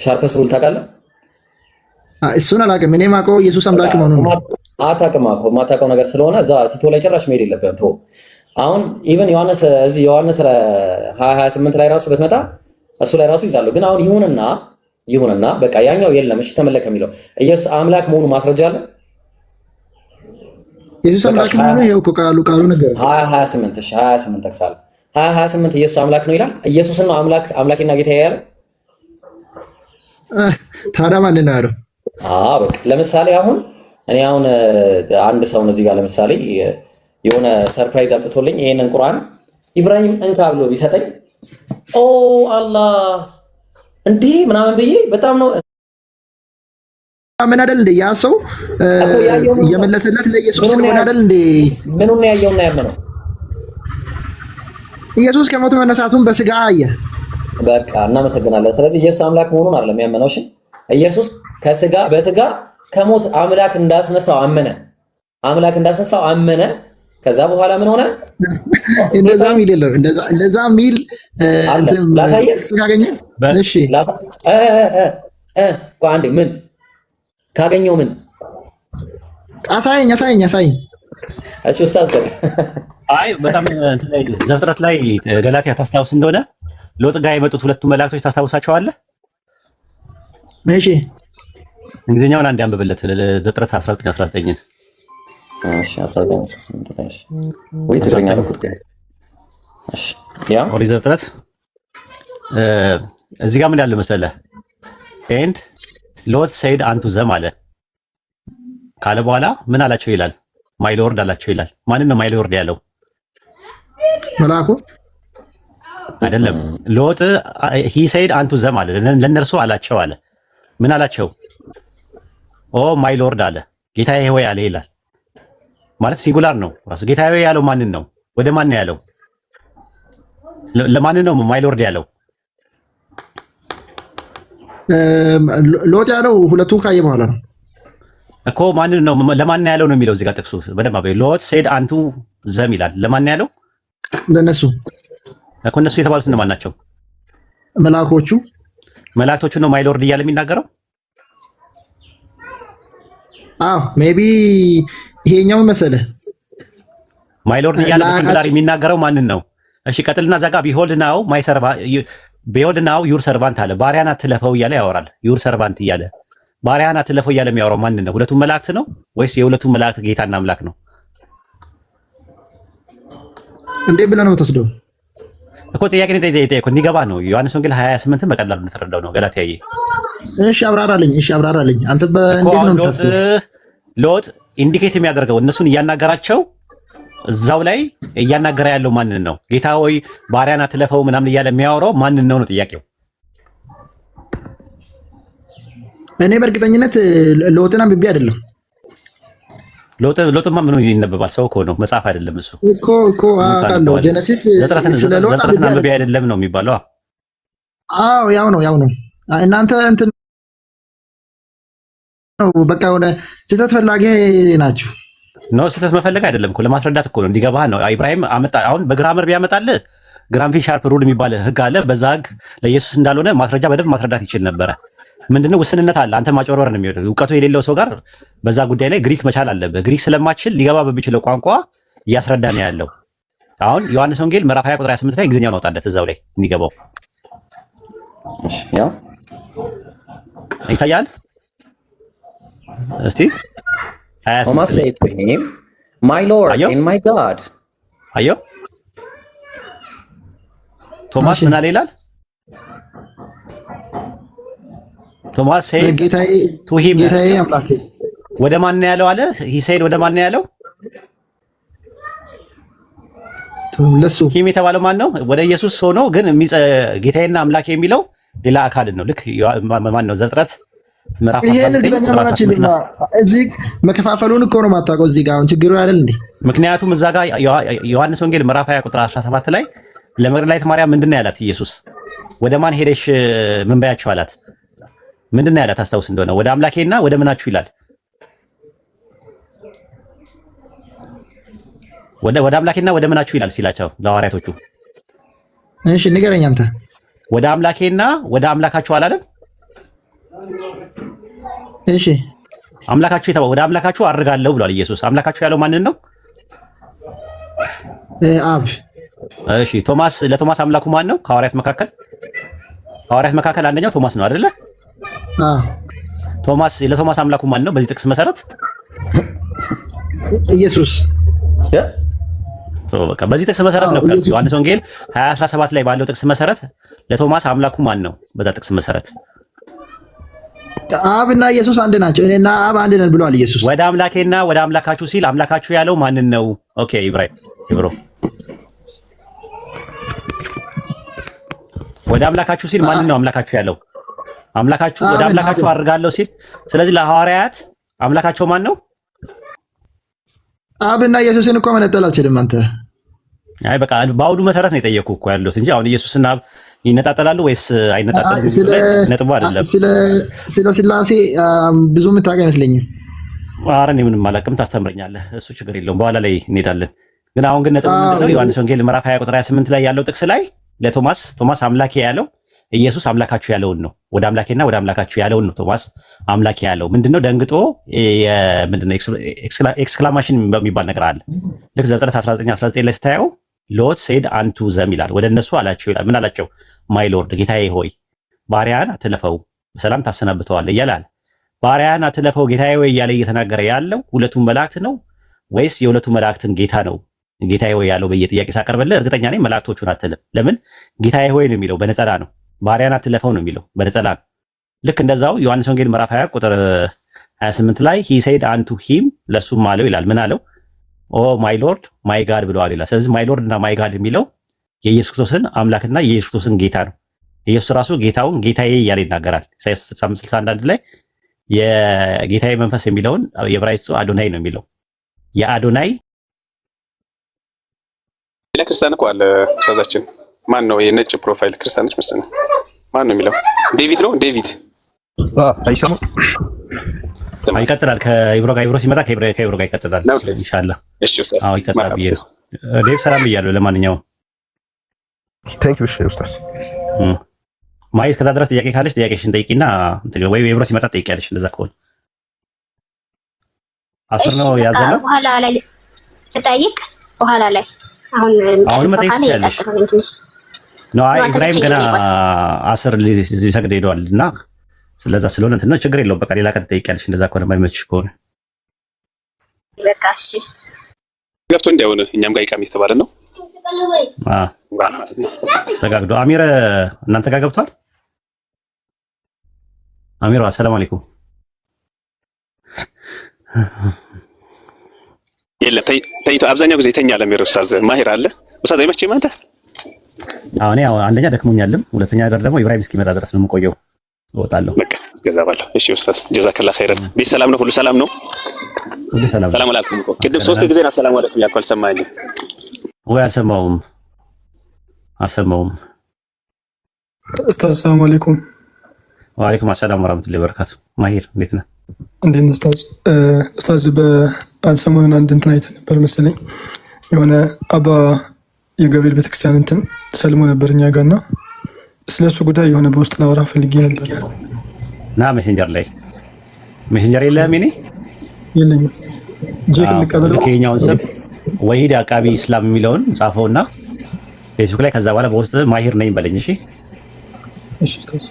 ሻርፐስ ሩል ታውቃለህ? እሱን አላውቅም። እኔ የማውቀው ኢየሱስ አምላክ መሆኑን ነው። አታውቅም እኮ የማታውቀው ነገር ስለሆነ እዛ ቲቶ ላይ ጭራሽ መሄድ የለብህም። ተወው። አሁን ኢቨን ዮሐንስ እዚህ ዮሐንስ 20:28 ላይ ራሱ በትመጣ እሱ ላይ ራሱ ይዛለሁ። ግን አሁን ይሁንና በቃ ያኛው የለም። እሺ ተመለከ የሚለው ኢየሱስ አምላክ መሆኑ ማስረጃ አለ። ኢየሱስ አምላክ መሆኑ ይሄው እኮ ቃሉ ነገር 20:28 እሺ 28 ተክሳለ 20:28 ኢየሱስ አምላክ ነው ይላል። ኢየሱስ ነው አምላኬና ጌታዬ ያለው። ታዲያ ማን ነው ያለው? በቃ ለምሳሌ አሁን እኔ አንድ ሰው እዚህ ጋር ለምሳሌ የሆነ ሰርፕራይዝ አምጥቶልኝ ይሄንን ቁርአን ኢብራሂም እንካ ብሎ ቢሰጠኝ ኦ አላህ እንዴ ምናምን ብዬ በጣም ነው ምን አይደል እንዴ ያ ሰው የመለሰለት ለኢየሱስ ስለሆነ አይደል እንዴ? ምኑን ያየውና ያመነው? ኢየሱስ ከሞት መነሳቱን በስጋ አየ። በቃ እናመሰግናለን። ስለዚህ ኢየሱስ አምላክ መሆኑን አይደለም ያመነው። እሺ ኢየሱስ በስጋ ከሞት አምላክ እንዳስነሳው አመነ። ከዛ በኋላ ምን ሆነ? እንደዛ ሚል የለም። እንደዛ ሚል ካገኘ እሺ አንዴ ምን ካገኘው ምን አሳየኝ። እሺ ኡስታዝ አይ በጣም ዘፍጥረት ላይ ገላትያ ታስታውስ እንደሆነ ሎጥ ጋር የመጡት ሁለቱ መላእክቶች ታስታውሳቸዋለህ? እሺ እንግሊዝኛውን አንድ አንብብለት። ዘፍጥረት 19:19 እሺ 19:18 ላይ እሺ ወይ ትግርኛ ልኩት ግን እሺ ያ ኦሪት ዘፍጥረት እዚህ ጋር ምን ያለ መሰለህ? ኤንድ ሎት ሴድ አንቱ ዘም አለ ካለ በኋላ ምን አላቸው ይላል? ማይ ሎርድ አላቸው ይላል። ማንን ነው ማይ ሎርድ ያለው? መልአኩ አይደለም። ሎጥ ሂ ሴድ አንቱ ዘም አለ ለነርሱ አላቸው አለ። ምን አላቸው? ኦ ማይ ሎርድ አለ። ጌታዬ ሆይ አለ ይላል። ማለት ሲንጉላር ነው ራሱ። ጌታዬ ሆይ ያለው ማንን ነው? ወደ ማን ነው ያለው? ለማንን ነው ማይ ሎርድ ያለው? ሎጥ ያለው ሁለቱን ካየ በኋላ ነው እኮ። ማንን ነው ለማን ነው ያለው ነው የሚለው እዚህ ጋር ጥቅሱ በደንብ አበይ። ሎጥ ሴድ አንቱ ዘም ይላል። ለማን ነው ያለው? ለነሱ እኮ። እነሱ የተባሉት እነማን ናቸው? መላእክቶቹ ነው ማይ ሎርድ እያለ የሚናገረው። ሜቢ ይሄኛው መሰለህ ማይ ሎርድ እያለ በሲንጉላር የሚናገረው ማንን ነው? እሺ ቀጥልና እዛ ጋር ቢሆልድ ናው ዩር ሰርቫንት አለ። ባሪያን አትለፈው እያለ ያወራል። ዩር ሰርቫንት እያለ ባሪያን አትለፈው እያለ የሚያወራው ማንን ነው? ሁለቱም መላእክት ነው ወይስ የሁለቱም መላእክት ጌታና አምላክ ነው? እንዴ ብለህ ነው የምትወስደው እኮ። ጥያቄ ነው ጠይቀህ እንዲገባ ነው። ዮሐንስ ወንጌል 28 በቀላሉ እንተረዳው ነው። ገላትያዬ እሺ አብራራልኝ። አንተ እንዴት ነው የምታስበው? ሎጥ ኢንዲኬት የሚያደርገው እነሱን እያናገራቸው እዛው ላይ እያናገረ ያለው ማንን ነው? ጌታ ሆይ ባሪያን አትለፈው ምናምን እያለ የሚያወራው ማንን ነው ጥያቄው። እኔ በእርግጠኝነት ሎጥን አንብቤ አይደለም። ሎጥማ ምን ይነበባል? ሰው እኮ ነው፣ መጽሐፍ አይደለም እሱ እኮ አውቃለሁ። ጀነሲስ ስለ ሎጥ አንብቤ አይደለም ነው የሚባለው። ያው ነው እናንተ እንትን ነው በቃ የሆነ ስህተት ፈላጊ ናችሁ። ነው ስህተት መፈለግ አይደለም እኮ ለማስረዳት እኮ ነው፣ እንዲገባህ ነው። ኢብራሂም አመጣ። አሁን በግራመር ቢያመጣልህ ግራምፊን ሻርፕ ሩል የሚባል ህግ አለ። በዛ ህግ ለኢየሱስ እንዳልሆነ ማስረጃ በደንብ ማስረዳት ይችል ነበረ። ምንድነው ውስንነት አለ። አንተ ማጭበርበር ነው የሚሆነው። እውቀቱ የሌለው ሰው ጋር በዛ ጉዳይ ላይ ግሪክ መቻል አለበት። ግሪክ ስለማችል ሊገባ በሚችለው ቋንቋ እያስረዳ ነው ያለው። አሁን ዮሐንስ ወንጌል ምዕራፍ 20 ቁጥር 28 ላይ እንግሊዝኛውን አውጣለት እዛው ላይ እንዲገባው። እሺ ያው ይታያል። እስቲ ቶማስ said to him, my Lord and my God. አየው ቶማስ ምን አለ ይላል? ቶማስ said to him ጌታዬ አምላኬ። ወደ ማን ነው ያለው አለ? he said ወደ ማን ነው ያለው? ለሱ ሂም የተባለው ማን ነው? ወደ ኢየሱስ ሆኖ ግን ጌታዬና አምላኬ የሚለው ሌላ አካል ነው። ልክ ማን ነው? ዘፍጥረት ምዕራፍ 19 ይሄን እርግጠኛ መሆናችን እዚህ መከፋፈሉን እኮ ነው የማታውቀው። እዚህ ጋር አሁን ችግሩ አይደል እንዴ? ምክንያቱም እዛ ጋር ዮሐንስ ወንጌል ምዕራፍ 20 ቁጥር 17 ላይ ለመግደላዊት ማርያም ምንድን ነው ያላት? ኢየሱስ ወደ ማን ሄደሽ ምን ባያችሁ አላት? ምንድን ነው ያላት? አስታውስ እንደሆነ ወደ አምላኬና ወደ ምናችሁ ይላል። ወደ አምላኬና ወደ ምናችሁ ይላል ሲላቸው ለሐዋርያቶቹ። እሺ ንገረኝ አንተ። ወደ አምላኬና ወደ አምላካችሁ አላለም? እሺ አምላካችሁ ወደ አምላካችሁ አድርጋለሁ ብሏል ኢየሱስ። አምላካችሁ ያለው ማንን ነው? አብ። እሺ ቶማስ ለቶማስ አምላኩ ማን ነው? ከሐዋርያት መካከል አንደኛው ቶማስ ነው አይደለ? ቶማስ ለቶማስ አምላኩ ማን ነው? በዚህ ጥቅስ መሰረት ኢየሱስ። በቃ በዚህ ጥቅስ መሰረት ነው ዮሐንስ ወንጌል 20:17 ላይ ባለው ጥቅስ መሰረት ለቶማስ አምላኩ ማን ነው? በዛ ጥቅስ መሰረት አብና ኢየሱስ አንድ ናቸው። እኔና አብ አንድ ነን ብሏል ኢየሱስ። ወደ አምላኬና ወደ አምላካችሁ ሲል አምላካችሁ ያለው ማንን ነው? ኦኬ ኢብሮ ወደ አምላካችሁ ሲል ማንን ነው አምላካችሁ ያለው? አምላካችሁ ወደ አምላካችሁ አድርጋለሁ ሲል፣ ስለዚህ ለሐዋርያት አምላካቸው ማን ነው? አብና ኢየሱስን እኮ መነጠል አልችልም አንተ። አይ በቃ በአውዱ መሰረት ነው የጠየኩህ እኮ ያለሁት እንጂ አሁን ኢየሱስና አብ ይነጣጠላሉ ወይስ አይነጣጠሉም? ነጥቡ አይደለም። ስለ ስላሴ ብዙ የምታውቅ አይመስለኝም። ኧረ እኔ ምንም አላውቅም። ታስተምረኛለህ፣ እሱ ችግር የለውም። በኋላ ላይ እንሄዳለን። ግን አሁን ግን ነጥቡ ምንድን ነው? ዮሐንስ ወንጌል ምዕራፍ 20 ቁጥር 28 ላይ ያለው ጥቅስ ላይ ለቶማስ አምላኬ ያለው ኢየሱስ አምላካችሁ ያለውን ነው። ወደ አምላኬና ወደ አምላካችሁ ያለውን ነው ቶማስ አምላኬ ያለው። ምንድነው? ደንግጦ ምንድነው ኤክስክላሜሽን የሚባል ነገር አለ። ልክ ዘፍጥረት 19:19 ላይ ስታየው ሎት ሴድ አንቱ ዘም ይላል። ወደ እነሱ አላቸው ይላል። ምን አላቸው? ማይ ሎርድ ጌታዬ ሆይ ባሪያን አትለፈው፣ በሰላም ታሰናብተዋለህ እያለ አለ። ባሪያን አትለፈው ጌታዬ ሆይ እያለ እየተናገረ ያለው ሁለቱም መላእክት ነው ወይስ የሁለቱ መላእክትን ጌታ ነው? ጌታዬ ሆይ ያለው በየጥያቄ ሳቀርብልህ እርግጠኛ ነኝ መላእክቶቹን አትልም። ለምን? ጌታዬ ሆይ ነው የሚለው በነጠላ ነው። ባሪያን አትለፈው ነው የሚለው በነጠላ ነው። ልክ እንደዛው ዮሐንስ ወንጌል ምዕራፍ 20 ቁጥር 28 ላይ ሂ ሴድ አንቱ ሂም ለሱም አለው ይላል። ምን አለው? ኦ ማይ ሎርድ ማይ ጋድ ብለዋል ይላል። ስለዚህ ማይ ሎርድ እና ማይ ጋድ የሚለው የኢየሱስ ክርስቶስን አምላክና የኢየሱስ ክርስቶስን ጌታ ነው። ኢየሱስ ራሱ ጌታውን ጌታዬ እያለ ይናገራል። ኢሳይያስ 65:61 ላይ የጌታዬ መንፈስ የሚለውን የዕብራይስጡ አዶናይ ነው የሚለው። የአዶናይ ለክርስቲያን እኮ አለ ተዛችን ማን ነው? የነጭ ፕሮፋይል ክርስቲያኖች መሰለኝ። ማን ነው የሚለው? ዴቪድ ነው። ዴቪድ አይሰሙ ይቀጥላል። ከኢብሮ ሲመጣ ከኢብሮ ጋር ይቀጥላል ኢንሻአላህ። እሺ ኡስታዝ። አዎ ይቀጥላል ብዬ ነው። ዴቭ ሰላም ብያለሁ። ለማንኛውም ቴንክ ዩ ኡስታዝ። ማይ እስከዛ ድረስ ጥያቄ ካለሽ ጥያቄሽን ጠይቂና ወይ ኢብሮ ሲመጣ ጠይቂያለሽ። እንደዛ ከሆነ አስር ነው ያዘለው። በኋላ ላይ ልጠይቅ። በኋላ ላይ አሁን መጠየቅ ትችያለሽ። ነው ኢብራሂም ገና 10 ሊሰግድ ሄዷል እና ስለዛ ስለሆነ እንትን ነው ችግር የለውም። በቃ ሌላ ቀን ትጠይቂያለሽ። እንደዛ ከሆነ የማይመችሽ ከሆነ በቃ እሺ። ገብቶ እንዳይሆነ እኛም ጋር ይቃም የተባለ ነው። ተጋግዶ አሚር እናንተ ጋር ገብቷል። አሚር ሰላም አለይኩም። የለም ተኝቶ አብዛኛው ጊዜ ተኛ። ለሚሮ ኡስታዝ ማሂር አለ። ኡስታዝ አይመችም አንተ? አሁን ያው አንደኛ ደክሞኛልም፣ ሁለተኛ ነገር ደግሞ ኢብራሂም እስኪመጣ ድረስ ነው የምቆየው። እወጣለሁ በቃ እስገዛባለሁ። እሺ ኡስታዝ ጀዛከላ ኸይረን። ቤት ሰላም ነው? ሁሉ ሰላም ነው? ሁሉ ሰላም። ሰላም አለይኩም። ቅድም 3 ጊዜ ሰላም አለይኩም ያልኩህ አልሰማኸኝም ወይ? አልሰማሁም። ኡስታዝ ሰላም አለይኩም። ወአለይኩም ሰላም ወራህመቱላሂ ወበረካቱ። ማሂር እንዴት ነህ? እንዴት ነህ ኡስታዝ? ኡስታዝ በሰሞኑን አንድ እንትን አይተህ ነበር መሰለኝ። የሆነ አባ የገብርኤል ቤተክርስቲያን እንትን ሰልሞ ነበር እኛ ጋር እና ስለሱ ጉዳይ የሆነ በውስጥ ላወራ ፈልጌ ነበር። ና ሜሴንጀር የለህም? እኔ የለኝም። ጄክ እንቀበለው ከኛውን ስም ወሂድ አቃቢ እስላም የሚለውን ጻፈውና ፌስቡክ ላይ ከዛ በኋላ በውስጥ ማሂር ነኝ በለኝ። እሺ እሺ ኡስታዝ።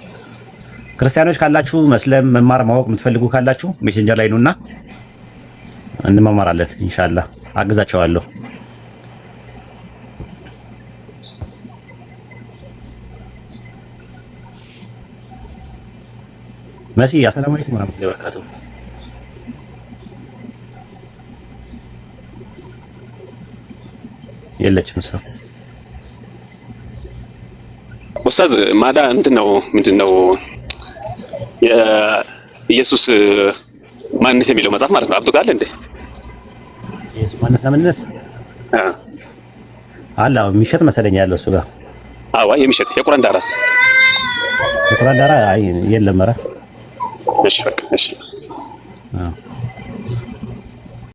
ክርስቲያኖች ካላችሁ መስለም መማር ማወቅ የምትፈልጉ ካላችሁ ሜሴንጀር ላይ ነውና እንመማራለን። ኢንሻአላህ አግዛቸዋለሁ። መሲ አሰላሙ አለይኩም ወራህመቱላሂ ወበረካቱሁ። የለችም ሰው ኡስታዝ ማዳ ምንድነው የኢየሱስ ማንነት የሚለው መጽሐፍ ማለት ነው። አብዱ ጋር እንዴ ኢየሱስ ማንነት አለ የሚሸጥ መሰለኝ ያለው እሱ ጋር። አዎ የሚሸጥ የቁርአን ዳራስ የቁርአን ዳራ የለም። ኧረ እሺ በቃ እሺ።